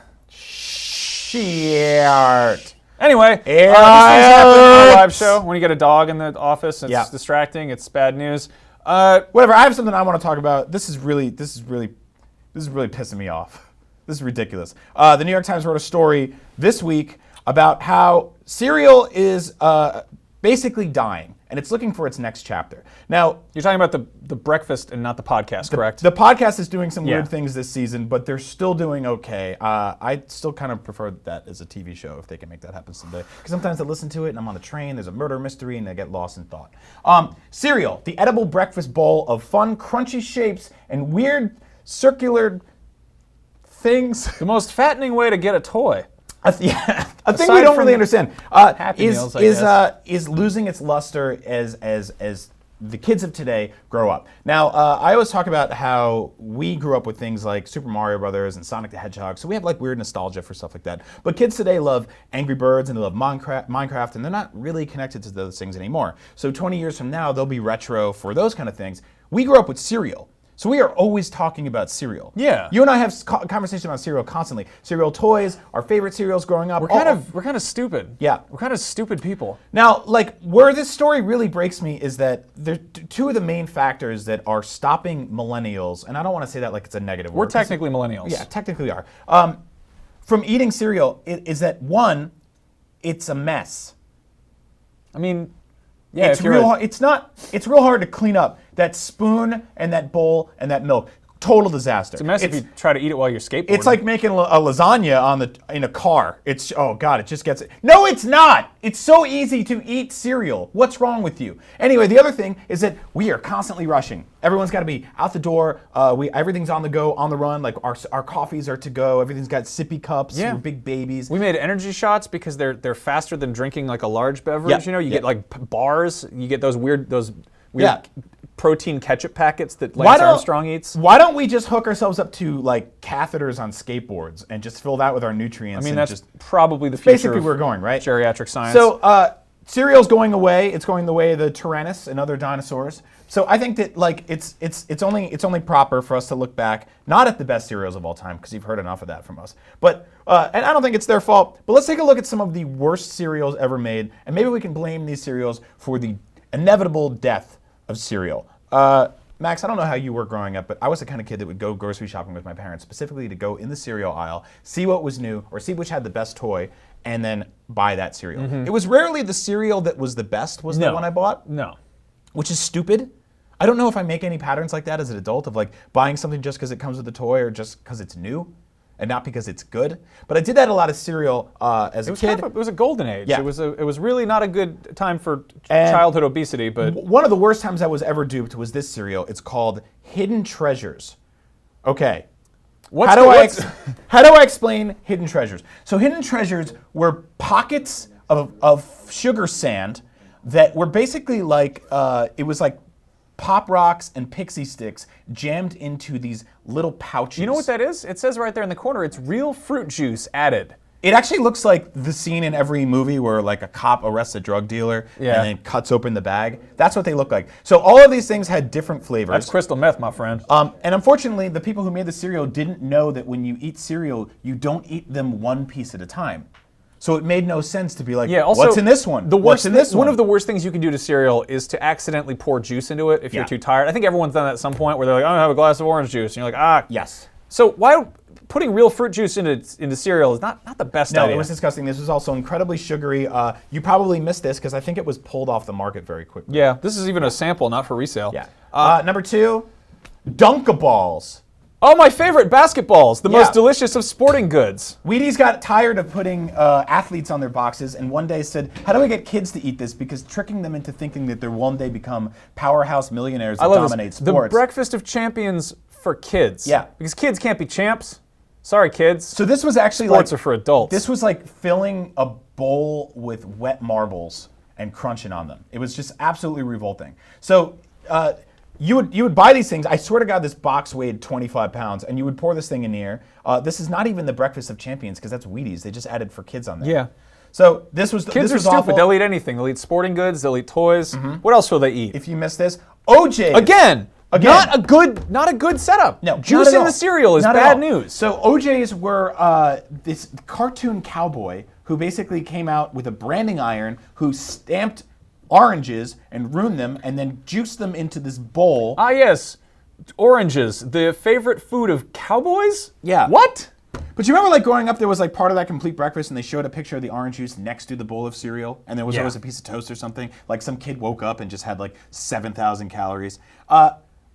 shirt. Anyway, these things Yeah. happen on a live show. When you get a dog in the office, it's Yeah. distracting. It's bad news. Whatever. I have something I want to talk about. This is really pissing me off. This is ridiculous. The New York Times wrote a story this week about how cereal is basically dying, and it's looking for its next chapter. Now, You're talking about the breakfast and not the podcast, correct? the podcast is doing some Yeah. weird things this season, but they're still doing okay. I still kind of prefer that as a TV show if they can make that happen someday. Because sometimes I listen to it and I'm on the train, there's a murder mystery, and I get lost in thought. Cereal, the edible breakfast bowl of fun, crunchy shapes and weird circular things. The most fattening way to get a toy. A thing we Aside don't from really understand Happy Meals, I guess. is losing its luster as the kids of today grow up. Now, I always talk about how we grew up with things like Super Mario Brothers and Sonic the Hedgehog, so we have like weird nostalgia for stuff like that. But kids today love Angry Birds and they love Minecraft, and they're not really connected to those things anymore. So 20 years from now, they'll be retro for those kind of things. We grew up with cereal. So we are always talking about cereal. Yeah. You and I have conversations about cereal constantly. Cereal toys, our favorite cereals growing up. We're kind of stupid. Yeah. We're kind of stupid people. Now, like, where this story really breaks me is that there's two of the main factors that are stopping millennials, and I don't want to say that like it's a negative word. We're technically millennials. Yeah, technically are. From eating cereal is that, one, it's a mess. I mean, yeah, It's real hard. It's real hard to clean up that spoon and that bowl and that milk. Total disaster. It's a mess if you try to eat it while you're skateboarding. It's like making a lasagna in a car. It's, oh God, it just gets it. No, it's not. It's so easy to eat cereal. What's wrong with you? Anyway, the other thing is that we are constantly rushing. Everyone's got to be out the door. Everything's on the go, on the run. Like our coffees are to go. Everything's got sippy cups. Yeah. We're big babies. We made energy shots because they're faster than drinking like a large beverage. Yeah. You know, you get like bars. You get those weird Yeah. protein ketchup packets that Why Lance don't- Armstrong eats. Why don't we just hook ourselves up to like catheters on skateboards and just fill that with our nutrients? I mean, and that's just probably the future basically of where we're going, right? geriatric science. So cereal's going away. It's going the way of the Tyrannus and other dinosaurs. So I think that like it's only proper for us to look back, not at the best cereals of all time, because you've heard enough of that from us. But and I don't think it's their fault. But let's take a look at some of the worst cereals ever made, and maybe we can blame these cereals for the inevitable death of cereal. Max, I don't know how you were growing up, but I was the kind of kid that would go grocery shopping with my parents, specifically to go in the cereal aisle, see what was new, or see which had the best toy, and then buy that cereal. It was rarely the cereal that was the best was the one I bought, no. which is stupid. I don't know if I make any patterns like that as an adult of like buying something just because it comes with a toy or just because it's new and not because it's good. But I did that a lot of cereal as a kid. It was a golden age. Yeah. It was really not a good time for childhood obesity, but One of the worst times I was ever duped was this cereal. It's called Hidden Treasures. Okay. How do I explain Hidden Treasures? So Hidden Treasures were pockets of sugar sand that were basically like, it was like Pop Rocks and Pixie Sticks jammed into these little pouches. you know what that is? It says right there in the corner, it's real fruit juice added. It actually looks like the scene in every movie where like a cop arrests a drug dealer and then cuts open the bag. That's what they look like. So all of these things had different flavors. That's crystal meth, my friend. And unfortunately, the people who made the cereal didn't know that when you eat cereal, you don't eat them one piece at a time. So it made no sense to be like, also, what's in this one? What's in this one? One of the worst things you can do to cereal is to accidentally pour juice into it if you're too tired. I think everyone's done that at some point where they're like, I'm going to have a glass of orange juice. And you're like, Yes. So why putting real fruit juice into cereal is not the best idea. No, it was disgusting. This was also incredibly sugary. You probably missed this because I think it was pulled off the market very quickly. Yeah, this is even a sample, not for resale. Yeah. Number 2, Dunkaballs. Oh, my favorite, basketballs, the most delicious of sporting goods. Wheaties got tired of putting athletes on their boxes and one day said, how do we get kids to eat this? Because tricking them into thinking that they'll one day become powerhouse millionaires that dominate sports. The breakfast of champions for kids. Yeah. Because kids can't be champs. Sorry, kids. So this was actually Sports are for adults. This was like filling a bowl with wet marbles and crunching on them. It was just absolutely revolting. So you would buy these things. I swear to God, this box weighed 25 pounds, and you would pour this thing in here. This is not even the breakfast of champions because that's Wheaties. They just added for kids on there. Yeah. So this was kids this are was stupid. awful. They'll eat anything. They'll eat sporting goods. They'll eat toys. What else will they eat? If you missed this, OJ Again. Not a good setup. No, juice in the cereal is bad news. So OJs were this cartoon cowboy who basically came out with a branding iron who stamped oranges and ruined them and then juiced them into this bowl. Ah, yes. Oranges, the favorite food of cowboys? Yeah. What? But you remember like growing up there was like part of that complete breakfast and they showed a picture of the orange juice next to the bowl of cereal and there was always a piece of toast or something. Like some kid woke up and just had like 7,000 calories.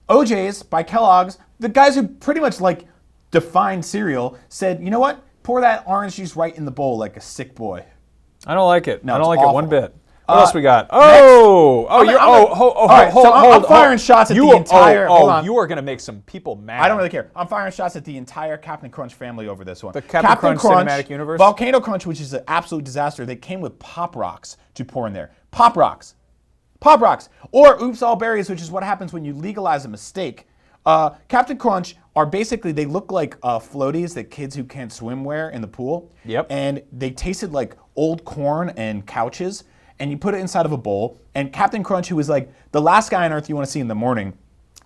OJ's by Kellogg's, the guys who pretty much like defined cereal said, you know what? Pour that orange juice right in the bowl like a sick boy. I don't like it. No, I don't like it's it one awful. bit. What else we got? Oh, I'm firing shots at the entire. Hold on. You are going to make some people mad. I don't really care. I'm firing shots at the entire Captain Crunch family over this one. The Captain Crunch Cinematic Universe? Volcano Crunch, which is an absolute disaster. They came with Pop Rocks to pour in there. Pop Rocks. Pop Rocks. Or Oops All Berries, which is what happens when you legalize a mistake. Captain Crunch are basically, they look like floaties that kids who can't swim wear in the pool. Yep. And they tasted like old corn and couches. And you put it inside of a bowl. And Captain Crunch, who is like the last guy on Earth you want to see in the morning,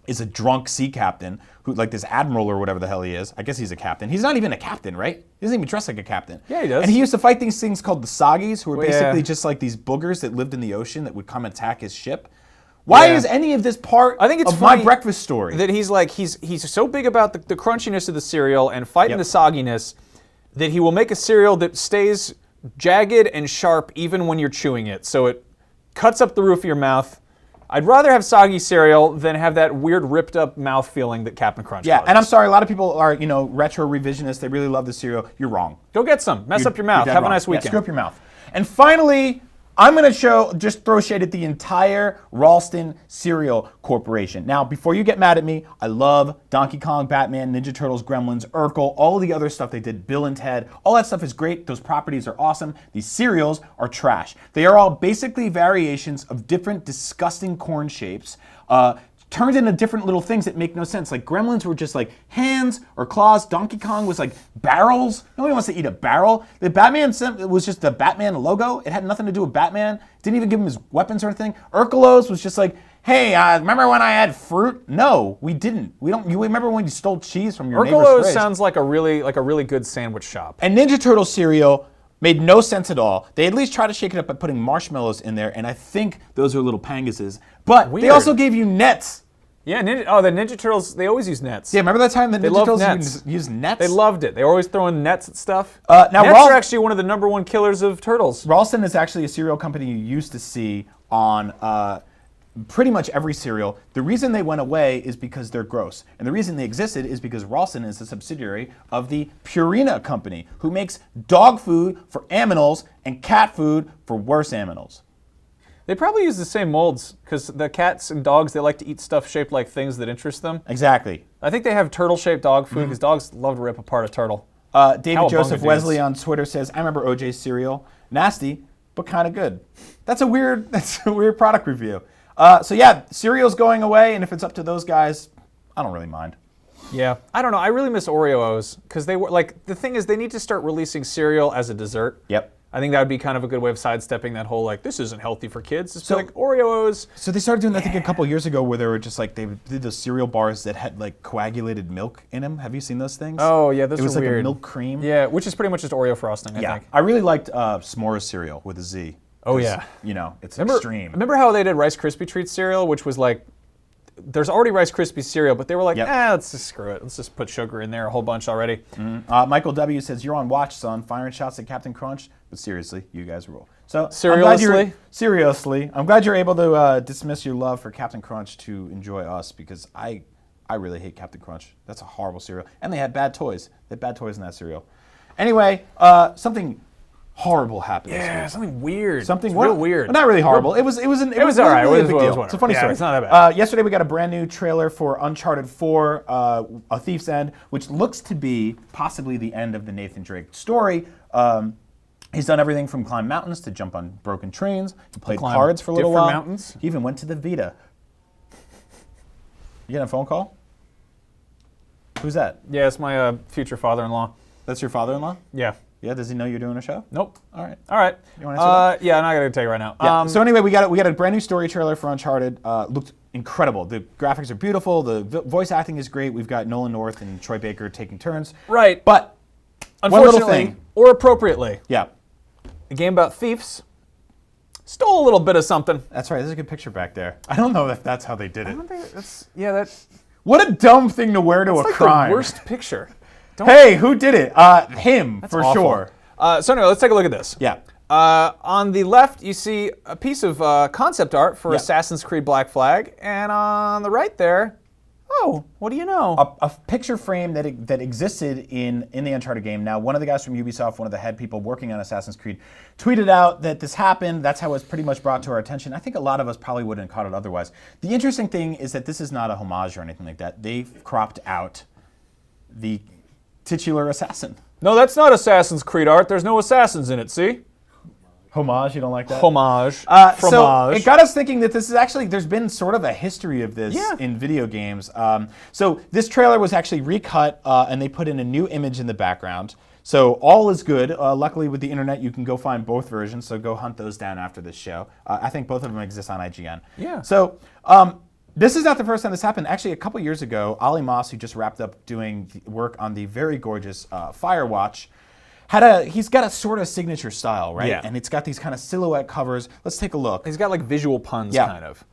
is a drunk sea captain who, like this admiral or whatever the hell he is. I guess he's a captain. He's not even a captain, right? He doesn't even dress like a captain. Yeah, he does. And he used to fight these things called the Soggies, who were basically just like these boogers that lived in the ocean that would come attack his ship. Why is any of this part of my breakfast story? That he's like, he's so big about the crunchiness of the cereal and fighting the sogginess that he will make a cereal that stays jagged and sharp even when you're chewing it. So it cuts up the roof of your mouth. I'd rather have soggy cereal than have that weird ripped up mouth feeling that Captain Crunch causes. And I'm sorry, a lot of people are, retro revisionists. They really love the cereal. You're wrong. Go get some. Mess up your mouth. Have a nice weekend. Screw up your mouth. And finally, I'm going to just throw shade at the entire Ralston Cereal Corporation. Now, before you get mad at me, I love Donkey Kong, Batman, Ninja Turtles, Gremlins, Urkel, all the other stuff they did, Bill and Ted. All that stuff is great. Those properties are awesome. These cereals are trash. They are all basically variations of different disgusting corn shapes, turned into different little things that make no sense. Like Gremlins were just like hands or claws. Donkey Kong was like barrels. Nobody wants to eat a barrel. The Batman was just the Batman logo. It had nothing to do with Batman. Didn't even give him his weapons or anything. Urkelos was just like, hey, remember when I had fruit? No, we didn't. We don't. You remember when you stole cheese from your neighbor's Urkelos fridge? sounds like a really good sandwich shop. And Ninja Turtle cereal made no sense at all. They at least tried to shake it up by putting marshmallows in there, and I think those are little panguses. But they also gave you nets. Yeah, the Ninja Turtles, they always use nets. Yeah, remember that time the Ninja Turtles used nets? They loved it. They were always throwing nets at stuff. Now nets are actually one of the #1 killers of turtles. Ralston is actually a cereal company you used to see on pretty much every cereal. The reason they went away is because they're gross. And the reason they existed is because Ralston is a subsidiary of the Purina company, who makes dog food for aminals and cat food for worse aminals. They probably use the same molds, because the cats and dogs, they like to eat stuff shaped like things that interest them. Exactly. I think they have turtle-shaped dog food, because dogs love to rip apart a turtle. David Joseph Wesley on Twitter says, I remember OJ's cereal. Nasty, but kind of good. That's a weird product review. So yeah, cereal's going away, and if it's up to those guys, I don't really mind. Yeah, I don't know. I really miss Oreos because they were like the thing is they need to start releasing cereal as a dessert. Yep. I think that would be kind of a good way of sidestepping that whole like this isn't healthy for kids. It's So- like Oreos. So they started doing that, I think, a couple years ago where they were just like, they did those cereal bars that had like coagulated milk in them. Have you seen those things? Oh yeah, those It was are like weird. a milk cream. Yeah, which is pretty much just Oreo frosting. I Yeah. think. I really liked s'mores cereal with a Z. Oh, 'cause, yeah. You know, it's Remember, extreme. remember how they did Rice Krispie treat cereal, which was like, there's already Rice Krispie cereal, but they were like, Yep. let's just screw it. Let's just put sugar in there a whole bunch already. Michael W. says, you're on watch, son, firing shots at Captain Crunch. But seriously, you guys rule. So seriously, I'm glad you're able to dismiss your love for Captain Crunch to enjoy us, because I really hate Captain Crunch. That's a horrible cereal. And they had bad toys. They had bad toys in that cereal. Anyway, something horrible happened this Yeah, week. something weird. Something It's real weird. Well, not really horrible. It was all right. really It was a big deal. whatever. It's a funny Yeah, story. it's not that bad. Yesterday we got a brand new trailer for Uncharted 4, A Thief's End, which looks to be possibly the end of the Nathan Drake story. He's done everything from climb mountains to jump on broken trains. He played Climb cards for a little different while. mountains? He even went to the Vita. You getting a phone call? Who's that? Yeah, it's my future father-in-law. That's your father-in-law? Yeah. Yeah. Does he know you're doing a show? Nope. All right. All right. You wanna answer yeah, I'm not gonna tell you right now. Yeah. So anyway, we got a brand new story trailer for Uncharted. Looked incredible. The graphics are beautiful. The voice acting is great. We've got Nolan North and Troy Baker taking turns. Right. But one unfortunately, little thing. or appropriately, Yeah. a game about thieves stole a little bit of something. That's right. There's a good picture back there. I don't know if that's how they did I it. don't think that's that's What a dumb thing to wear to a like crime. the worst picture. Don't, Hey, who did it? Him, for awful. sure. So anyway, let's take a look at this. Yeah. On the left, you see a piece of concept art for Yeah. Assassin's Creed Black Flag, and on the right there, oh, what do you know? A picture frame that existed in the Uncharted game. Now, one of the guys from Ubisoft, one of the head people working on Assassin's Creed, tweeted out that this happened. That's how it's pretty much brought to our attention. I think a lot of us probably wouldn't have caught it otherwise. The interesting thing is that this is not a homage or anything like that. They've cropped out the titular assassin. No, that's not Assassin's Creed art. There's no assassins in it, see? Homage, you don't like that? Homage. So Fromage. it got us thinking that this is actually, there's been sort of a history of this Yeah. in video games. So this trailer was actually recut and they put in a new image in the background. So all is good. Luckily with the internet, you can go find both versions. So go hunt those down after this show. I think both of them exist on IGN. Yeah. So this is not the first time this happened. Actually, a couple years ago, Ali Moss, who just wrapped up doing work on the very gorgeous Firewatch, he's got a sort of signature style, right? Yeah. And it's got these kind of silhouette covers. Let's take a look. He's got like visual puns, Yeah. kind of.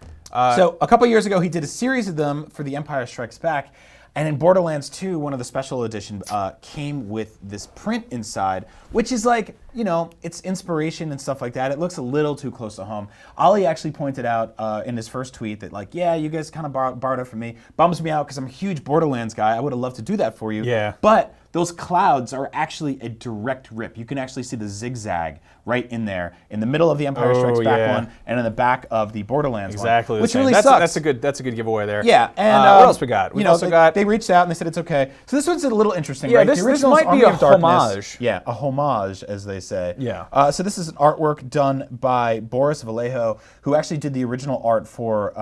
So a couple years ago, he did a series of them for The Empire Strikes Back. And in Borderlands 2, one of the special editions came with this print inside, which is like, it's inspiration and stuff like that. It looks a little too close to home. Ollie actually pointed out in his first tweet that like, yeah, you guys kind of borrowed it from me. Bums me out because I'm a huge Borderlands guy. I would have loved to do that for you. Yeah. But those clouds are actually a direct rip. You can actually see the zigzag right in there, in the middle of the Empire Strikes Back yeah. one, and in the back of the Borderlands Exactly. one. the Which same. really that's sucks. That's a good giveaway there. Yeah, and what else we got? We've also got. They reached out and they said it's okay. So this one's a little interesting, Yeah, right? this The original is might be Army a of Darkness. homage. Yeah, a homage, as they say. Yeah. So this is an artwork done by Boris Vallejo, who actually did the original art for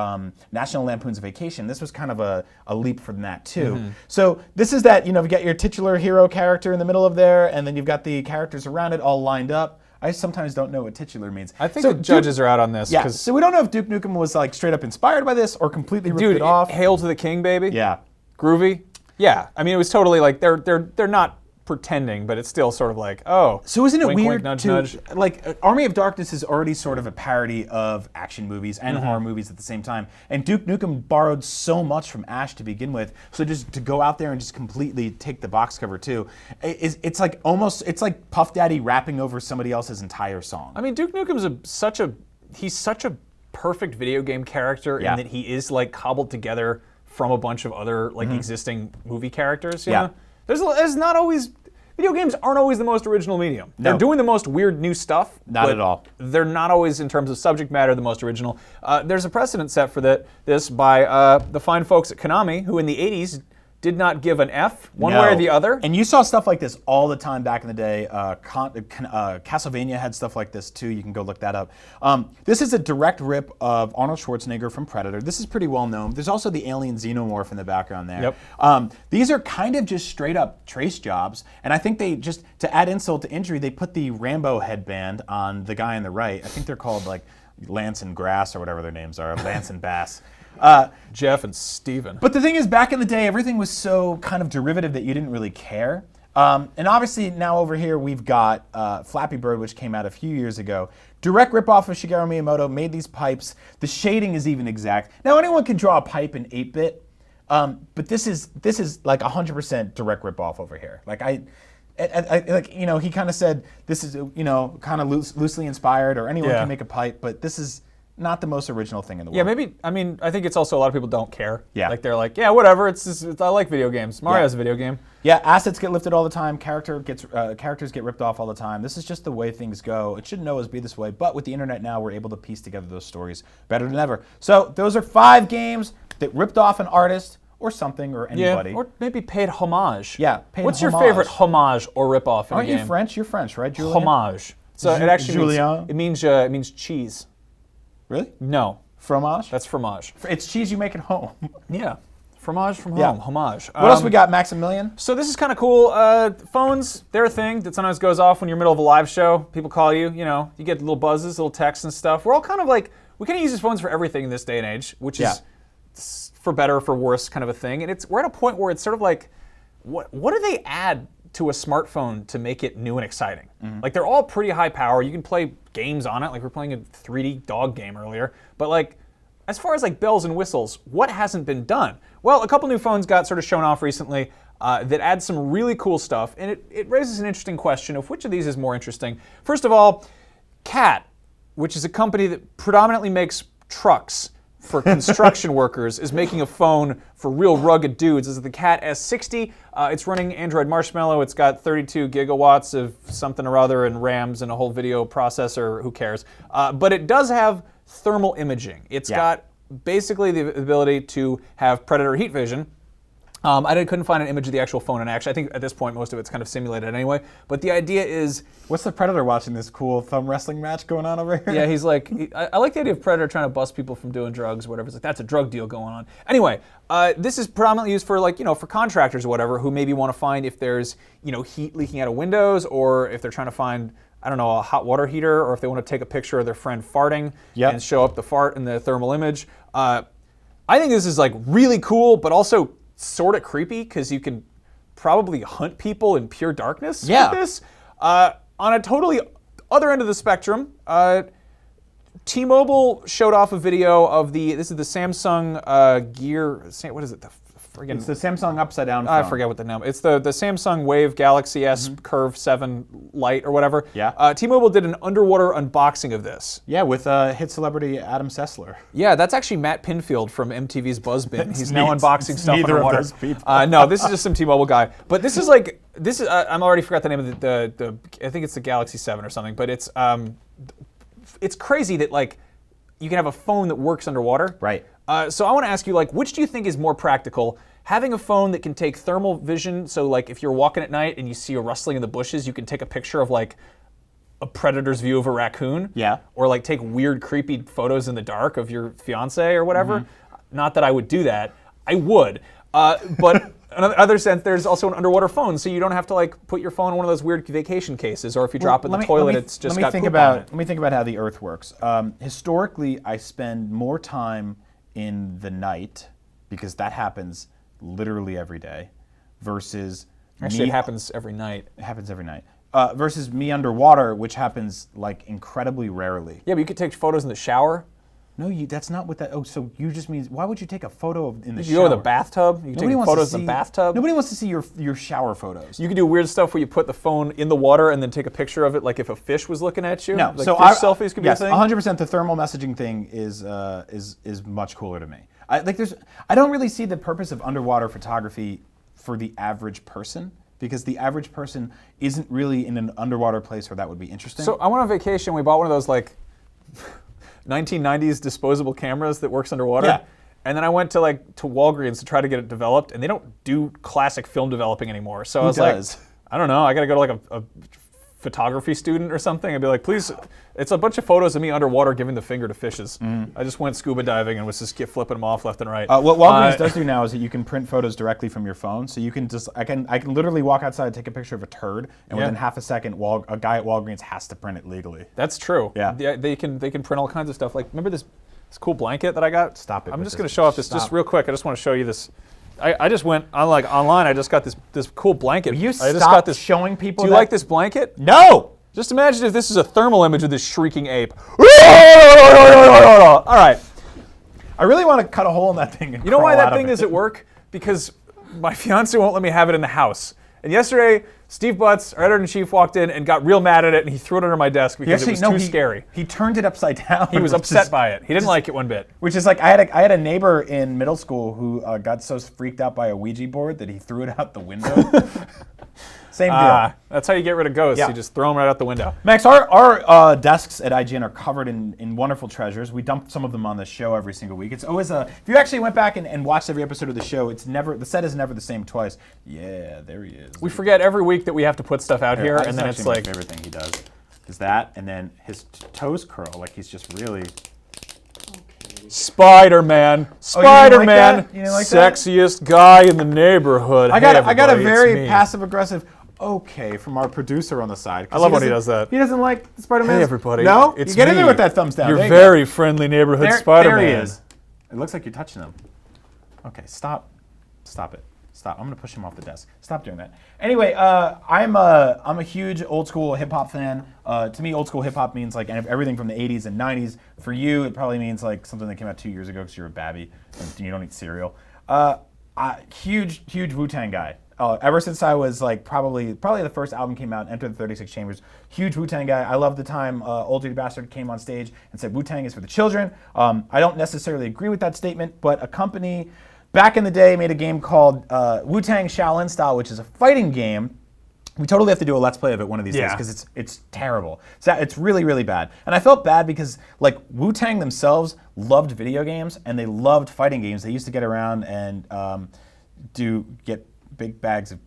National Lampoon's Vacation. This was kind of a leap from that too. Mm-hmm. So this is that, you've got your titular hero character in the middle of there, and then you've got the characters around it all lined up. I sometimes don't know what titular means. I think so the judges are out on this. Yeah, 'cause- so we don't know if Duke Nukem was like straight up inspired by this or completely ripped dude, it off. hail to the king, baby. Yeah. Groovy. Yeah. I mean, it was totally like they're not pretending, but it's still sort of like, oh. So isn't it wink, weird wink, nudge, to, nudge. like, Army of Darkness is already sort of a parody of action movies and horror movies at the same time, and Duke Nukem borrowed so much from Ash to begin with, so just to go out there and just completely take the box cover too, it's like almost, it's like Puff Daddy rapping over somebody else's entire song. I mean, Duke Nukem's he's such a perfect video game character Yeah. in that he is like cobbled together from a bunch of other like existing movie characters. You Yeah. know? There's not always. Video games aren't always the most original medium. No. They're doing the most weird new stuff. Not but at all. They're not always, in terms of subject matter, the most original. There's a precedent set for this by the fine folks at Konami, who in the 80s did not give an F one way or the other. And you saw stuff like this all the time back in the day. Castlevania had stuff like this too. You can go look that up. This is a direct rip of Arnold Schwarzenegger from Predator. This is pretty well known. There's also the alien xenomorph in the background there. Yep. These are kind of just straight up trace jobs. And I think they just, to add insult to injury, they put the Rambo headband on the guy on the right. I think they're called like Lance and Grass or whatever their names are, Lance and Bass. Jeff and Steven. But the thing is, back in the day, everything was so kind of derivative that you didn't really care. And obviously now over here we've got Flappy Bird, which came out a few years ago. Direct ripoff of Shigeru Miyamoto, made these pipes. The shading is even exact. Now anyone can draw a pipe in 8-bit, but this is like 100% direct ripoff over here. Like like, you know, he kind of said this is, you know, kind of loosely inspired, or anyone can make a pipe, but this is not the most original thing in the world. Yeah, maybe. I mean, I think it's also a lot of people don't care. Yeah. Like they're like, yeah, whatever. I like video games. Mario's a video game. Yeah, assets get lifted all the time. Characters get ripped off all the time. This is just the way things go. It shouldn't always be this way, but with the internet now, we're able to piece together those stories better than ever. So those are 5 games that ripped off an artist or something or anybody. Yeah, or maybe paid homage. Yeah, paid What's homage. your favorite homage or ripoff in Aren't a game? you French? You're French, right, Julian? Homage. So it actually Julien? means it means cheese. Really? No, Fromage? that's fromage. It's cheese you make at home. Yeah, fromage from home. Yeah. Homage. What else we got, Maximilian? So this is kind of cool. Phones, they're a thing that sometimes goes off when you're in the middle of a live show. People call you, you know, you get little buzzes, little texts and stuff. We're all kind of like, we kind of use these phones for everything in this day and age, which is for better or for worse kind of a thing. And we're at a point where it's sort of like, what do they add to a smartphone to make it new and exciting? Like they're all pretty high power. You can play games on it. Like we're playing a 3D dog game earlier. But like, as far as like bells and whistles, what hasn't been done? Well, a couple new phones got sort of shown off recently that add some really cool stuff. And it raises an interesting question of which of these is more interesting. First of all, Cat, which is a company that predominantly makes trucks for construction workers, is making a phone for real rugged dudes. This is the Cat S60. It's running Android Marshmallow. It's got 32 gigawatts of something or other and RAMs and a whole video processor. Who cares? But it does have thermal imaging. It's got basically the ability to have predator heat vision. I couldn't find an image of the actual phone, and actually I think at this point most of it's kind of simulated anyway. But the idea is... What's the Predator watching this cool thumb wrestling match going on over here? Yeah, he's like... I like the idea of Predator trying to bust people from doing drugs or whatever. It's like, that's a drug deal going on. Anyway, this is predominantly used for like, you know, for contractors or whatever who maybe want to find if there's, you know, heat leaking out of windows, or if they're trying to find, I don't know, a hot water heater, or if they want to take a picture of their friend farting and show up the fart in the thermal image. I think this is like really cool, but also sort of creepy because you can probably hunt people in pure darkness with this. On a totally other end of the spectrum, T-Mobile showed off a video of this is the Samsung Gear, what is it? It's the Samsung upside down phone. I forget what the name. It's the Samsung Wave Galaxy S Curve 7 Lite or whatever. Yeah. T-Mobile did an underwater unboxing of this. Yeah, with hit celebrity Adam Sessler. Yeah, that's actually Matt Pinfield from MTV's Buzzbin. He's now unboxing stuff neither underwater. of those people. No, this is just some T-Mobile guy. But this is like I'm already forgot the name of the I think it's the Galaxy 7 or something. But it's crazy that like you can have a phone that works underwater. Right. So I want to ask you, like, which do you think is more practical? Having a phone that can take thermal vision, so like if you're walking at night and you see a rustling in the bushes, you can take a picture of like a predator's view of a raccoon. Yeah. Or like take weird, creepy photos in the dark of your fiance or whatever. Not that I would do that. I would. But in other sense, there's also an underwater phone, so you don't have to like put your phone in one of those weird vacation cases, or if you drop it in the toilet, it's just got poop on it. Let me think about how the Earth works. Historically, I spend more time in the night, because that happens literally every day, versus Actually, it happens every night. It happens every night. Versus me underwater, which happens like incredibly rarely. Yeah, but you could take photos in the shower. No, that's not what that. Oh, so you just means why would you take a photo in the shower? You go to the bathtub. You can take photos in the bathtub. Nobody wants to see your shower photos. You can do weird stuff where you put the phone in the water and then take a picture of it, like if a fish was looking at you. No, like so fish selfies could be a thing. 100%. The thermal messaging thing is much cooler to me. I don't really see the purpose of underwater photography for the average person, because the average person isn't really in an underwater place where that would be interesting. So I went on vacation. We bought one of those like 1990s disposable cameras that works underwater. Yeah. And then I went to Walgreens to try to get it developed, and they don't do classic film developing anymore. So I was like, I don't know, I got to go to a photography student or something and be like, please, it's a bunch of photos of me underwater giving the finger to fishes. I just went scuba diving and was just flipping them off left and right. What Walgreens does do now is that you can print photos directly from your phone. So you can I can literally walk outside and take a picture of a turd, and within half a second, a guy at Walgreens has to print it legally. That's true. Yeah. They can print all kinds of stuff. Like, remember this cool blanket that I got? Stop it. I'm just going to show off this just real quick. I just want to show you this. I just went on online. I just got this cool blanket. You I just stop got this. showing people. Do you like this blanket? No. Just imagine if this is a thermal image of this shrieking ape. All right. I really want to cut a hole in that thing. And you know why crawl that out thing of it. is at work? Because my fiance won't let me have it in the house. And yesterday, Steve Butts, our editor-in-chief, walked in and got real mad at it, and he threw it under my desk because it was too scary. He turned it upside down. He was upset by it. He didn't like it one bit. Which is like, I had a neighbor in middle school who got so freaked out by a Ouija board that he threw it out the window. Same deal. That's how you get rid of ghosts. Yeah. You just throw them right out the window. Max, our desks at IGN are covered in wonderful treasures. We dump some of them on the show every single week. It's always if you actually went back and watched every episode of the show, the set is never the same twice. Yeah, there he is. We forget every week that we have to put stuff out here, and then it's like... my favorite thing he does is that, and then his toes curl, like he's just really... Spider-Man, Spider-Man, you didn't like that? sexiest guy in the neighborhood. I got a everybody, very it's me. passive-aggressive okay from our producer on the side. I love when he does that. He doesn't like Spider-Man. Hey, everybody. No? It's you get in there me. with that thumbs down. You're There you very friendly neighborhood go. Spider-Man. There he is. It looks like you're touching him. Okay, stop. Stop it. Stop. I'm going to push him off the desk. Stop doing that. Anyway, I'm a huge old school hip hop fan. To me, old school hip hop means like everything from the 80s and 90s. For you, it probably means like something that came out 2 years ago because you're a babby and you don't eat cereal. Huge Wu-Tang guy. Ever since I was like probably the first album came out, Enter the 36 Chambers, huge Wu-Tang guy. I love the time Old Dirty Bastard came on stage and said Wu-Tang is for the children. I don't necessarily agree with that statement, but a company back in the day made a game called Wu-Tang Shaolin Style, which is a fighting game. We totally have to do a Let's Play of it one of these days because it's terrible. It's really, really bad. And I felt bad because like Wu-Tang themselves loved video games and they loved fighting games. They used to get around and get big bags of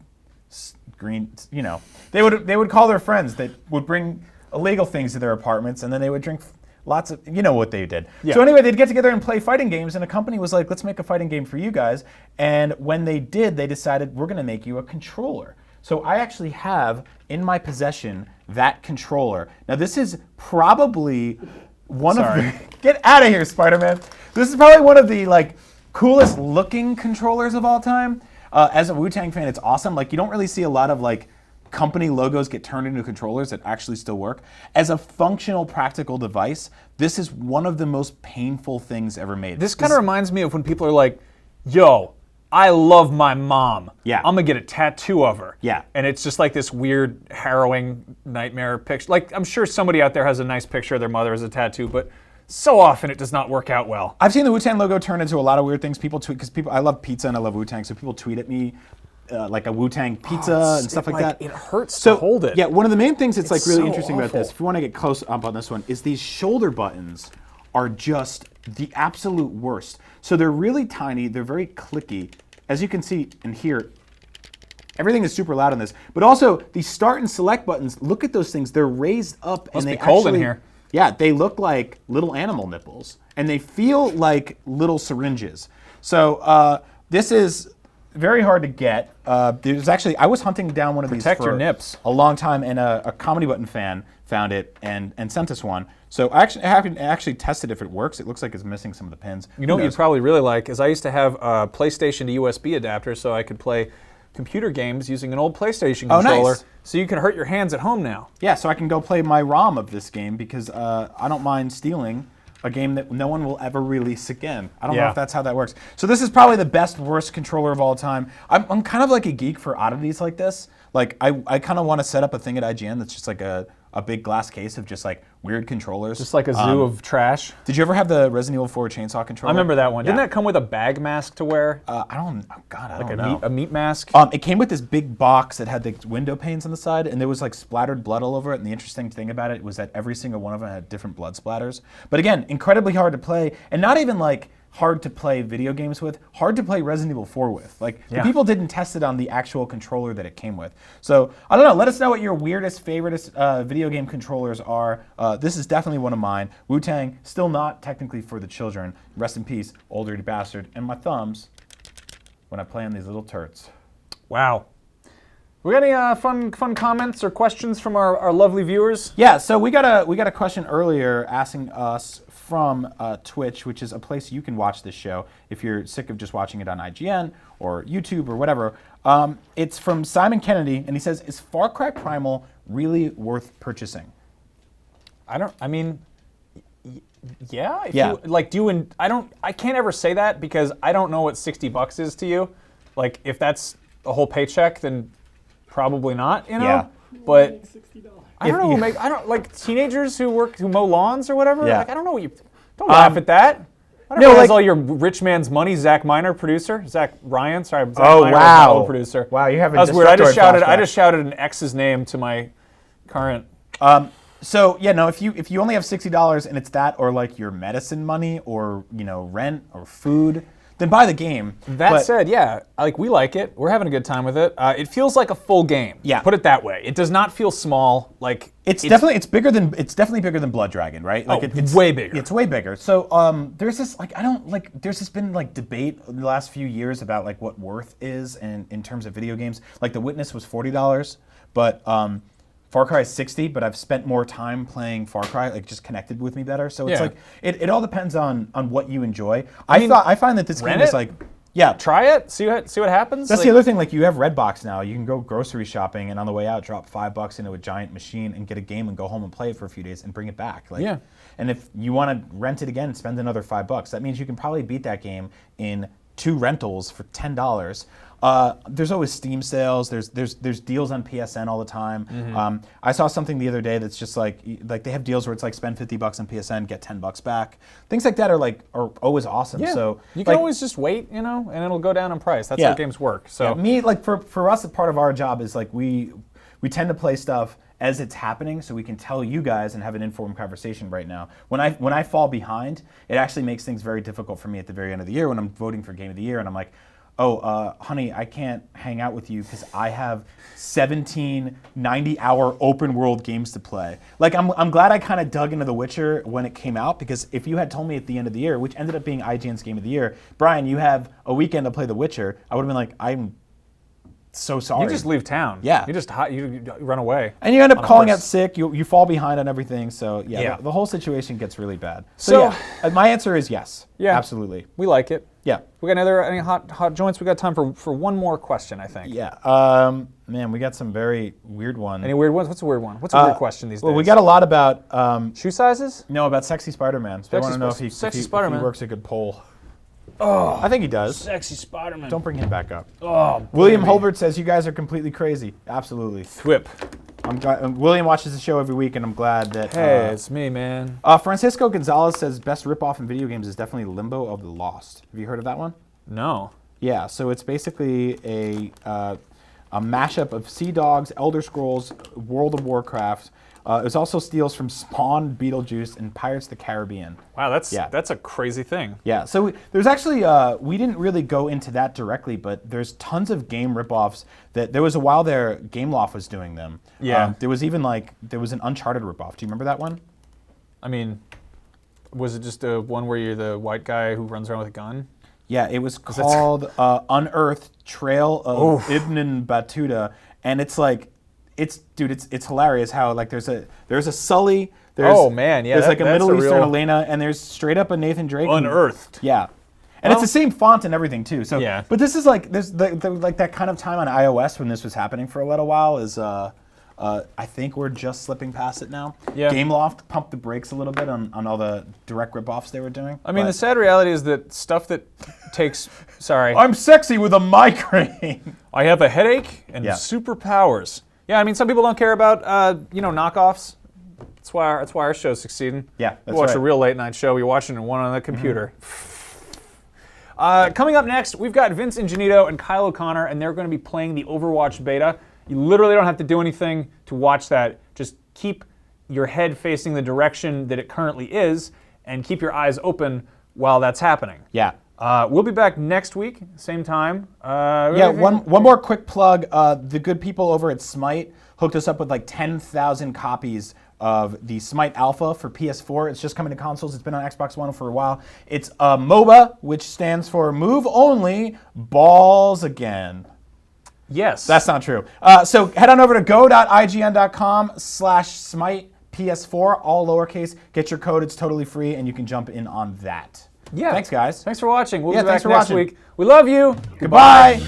green, you know. They would call their friends that would bring illegal things to their apartments, and then they would drink lots of, you know what they did. Yeah. So anyway, they'd get together and play fighting games, and a company was like, let's make a fighting game for you guys. And when they did, they decided, we're going to make you a controller. So I actually have in my possession that controller. Now this is probably one of the, get out of here, Spider-Man. This is probably one of the like coolest looking controllers of all time. As a Wu-Tang fan, it's awesome. Like, you don't really see a lot of like company logos get turned into controllers that actually still work. As a functional, practical device, this is one of the most painful things ever made. This kind of reminds me of when people are like, yo, I love my mom. Yeah. I'm going to get a tattoo of her. Yeah. And it's just like this weird, harrowing nightmare picture. Like, I'm sure somebody out there has a nice picture of their mother as a tattoo, but so often it does not work out well. I've seen the Wu-Tang logo turn into a lot of weird things. People tweet, because I love pizza and I love Wu-Tang, so people tweet at me like a Wu-Tang pizza and stuff like that. It hurts to hold it. Yeah, one of the main things that's like really so interesting about awful. this, if you want to get close up on this one, is these shoulder buttons are just the absolute worst. So they're really tiny, they're very clicky. As you can see and hear, everything is super loud on this. But also, these start and select buttons, look at those things, they're raised up. Must and they be cold in actually, here. Yeah, they look like little animal nipples. And they feel like little syringes. So this is very hard to get. There's actually, I was hunting down one of these your for nips. a long time, and a Comedy Button fan found it and sent us one. So I haven't actually tested if it works. It looks like it's missing some of the pins. You know what you'd probably really like is I used to have a PlayStation to USB adapter so I could play computer games using an old PlayStation controller. Nice. So you can hurt your hands at home now. Yeah, so I can go play my ROM of this game because I don't mind stealing a game that no one will ever release again. I don't know if that's how that works. So this is probably the best, worst controller of all time. I'm kind of like a geek for oddities like this. Like, I kind of want to set up a thing at IGN that's just like a big glass case of just like weird controllers. Just like a zoo of trash. Did you ever have the Resident Evil 4 chainsaw controller? I remember that one. Yeah. Didn't that come with a bag mask to wear? I don't know. A meat mask? It came with this big box that had the window panes on the side, and there was like splattered blood all over it. And the interesting thing about it was that every single one of them had different blood splatters. But again, incredibly hard to play, and not even like hard to play video games with, hard to play Resident Evil 4 with. Like, the people didn't test it on the actual controller that it came with. So, I don't know. Let us know what your weirdest, favoriteest video game controllers are. This is definitely one of mine. Wu-Tang, still not technically for the children. Rest in peace, old dirty bastard. And my thumbs when I play on these little turds. Wow. We got any fun comments or questions from our lovely viewers? Yeah, so we got a question earlier asking us from Twitch, which is a place you can watch this show if you're sick of just watching it on IGN or YouTube or whatever. It's from Simon Kennedy, and he says, "Is Far Cry Primal really worth purchasing?" Yeah. If Yeah. You, like, I can't ever say that because I don't know what $60 is to you. Like, if that's a whole paycheck, then probably not, you know? Yeah. But $60. I don't know, I don't like teenagers who mow lawns or whatever. Yeah. Like, I don't know what you don't laugh at that. I don't no, know, like- all your rich man's money, Zach Miner, producer, Zach Ryan. Sorry, Zach Oh, Miner, wow. Apollo producer. Wow, you have a That was weird. I Destructoid just shouted an ex's name to my current. So yeah, no. If you only have $60 and it's that, or like your medicine money, or rent or food, then buy the game. That said, yeah, we like it. We're having a good time with it. It feels like a full game. Yeah. Put it that way. It does not feel small. Like it's definitely bigger than Blood Dragon, right? Like it's way bigger. It's way bigger. So there's this there's just been debate in the last few years about what worth is in terms of video games. Like The Witness was $40, but Far Cry is $60, but I've spent more time playing Far Cry, just connected with me better. So it's it all depends on what you enjoy. I find that this game is try it, see what happens. That's the other thing. You have Redbox now. You can go grocery shopping and on the way out drop $5 into a giant machine and get a game and go home and play it for a few days and bring it back. And if you want to rent it again, spend another $5. That means you can probably beat that game in 2 rentals for $10. There's always Steam sales. There's deals on PSN all the time. Mm-hmm. I saw something the other day that's just like they have deals where it's spend $50 on PSN, get $10 back. Things like that are always awesome. Yeah. So you can always just wait, and it'll go down in price. That's how games work. So for us, part of our job is we tend to play stuff as it's happening, so we can tell you guys and have an informed conversation right now. When I fall behind, it actually makes things very difficult for me at the very end of the year when I'm voting for Game of the Year, and I'm like, oh, honey, I can't hang out with you because I have 17 90-hour open world games to play. I'm glad I kind of dug into The Witcher when it came out, because if you had told me at the end of the year, which ended up being IGN's Game of the Year, Brian, you have a weekend to play The Witcher, I would have been like, I'm so sorry. you just leave town. Yeah. You run away. And you end up calling out sick. You fall behind on everything. So the whole situation gets really bad. So my answer is yes. Yeah. Absolutely. We like it. Yeah. We got any hot joints? We got time for one more question, I think. Yeah. Man, we got some very weird ones. Any weird ones? What's a weird one? What's a weird question these days? Well, we got a lot about shoe sizes. No, about Sexy Spider-Man. They want to know if he works a good poll. Oh, I think he does. Sexy Spider-Man. Don't bring him back up. Oh, William Holbert says you guys are completely crazy. Absolutely. Thwip. I'm glad, William watches the show every week, and I'm glad that. Hey, it's me, man. Francisco Gonzalez says best ripoff in video games is definitely Limbo of the Lost. Have you heard of that one? No. Yeah, so it's basically a mashup of Sea Dogs, Elder Scrolls, World of Warcraft. It also steals from Spawn, Beetlejuice, and Pirates of the Caribbean. Wow, that's a crazy thing. Yeah, so there's actually, we didn't really go into that directly, but there's tons of game ripoffs that there was a while there, Gameloft was doing them. Yeah. There was even there was an Uncharted ripoff. Do you remember that one? I mean, was it just one where you're the white guy who runs around with a gun? Yeah, it was called Unearthed Trail of Ibn Battuta, and it's it's hilarious how there's a Sully. There's a Middle Eastern Elena, and there's straight up a Nathan Drake. Unearthed. Yeah. And it's the same font and everything too. So yeah. But this is there's that kind of time on iOS when this was happening for a little while is I think we're just slipping past it now. Yeah. Gameloft pumped the brakes a little bit on all the direct ripoffs they were doing. I mean, the sad reality is that stuff that takes. Sorry. I'm sexy with a migraine. I have a headache and superpowers. Yeah, I mean, some people don't care about knockoffs. That's why our show's succeeding. Yeah, that's you watch right. a real late night show. You're watching one on the computer. Coming up next, we've got Vince Ingenito and Kyle O'Connor, and they're going to be playing the Overwatch beta. You literally don't have to do anything to watch that. Just keep your head facing the direction that it currently is, and keep your eyes open while that's happening. Yeah. We'll be back next week, same time. Yeah, one more quick plug. The good people over at Smite hooked us up with like 10,000 copies of the Smite Alpha for PS4. It's just coming to consoles. It's been on Xbox One for a while. It's a MOBA, which stands for Move Only Balls Again. Yes. That's not true. So head on over to go.ign.com/Smite PS4, all lowercase. Get your code. It's totally free, and you can jump in on that. Yeah. Thanks, guys. Thanks for watching. We'll be back thanks for next watching. week. We love you. Goodbye.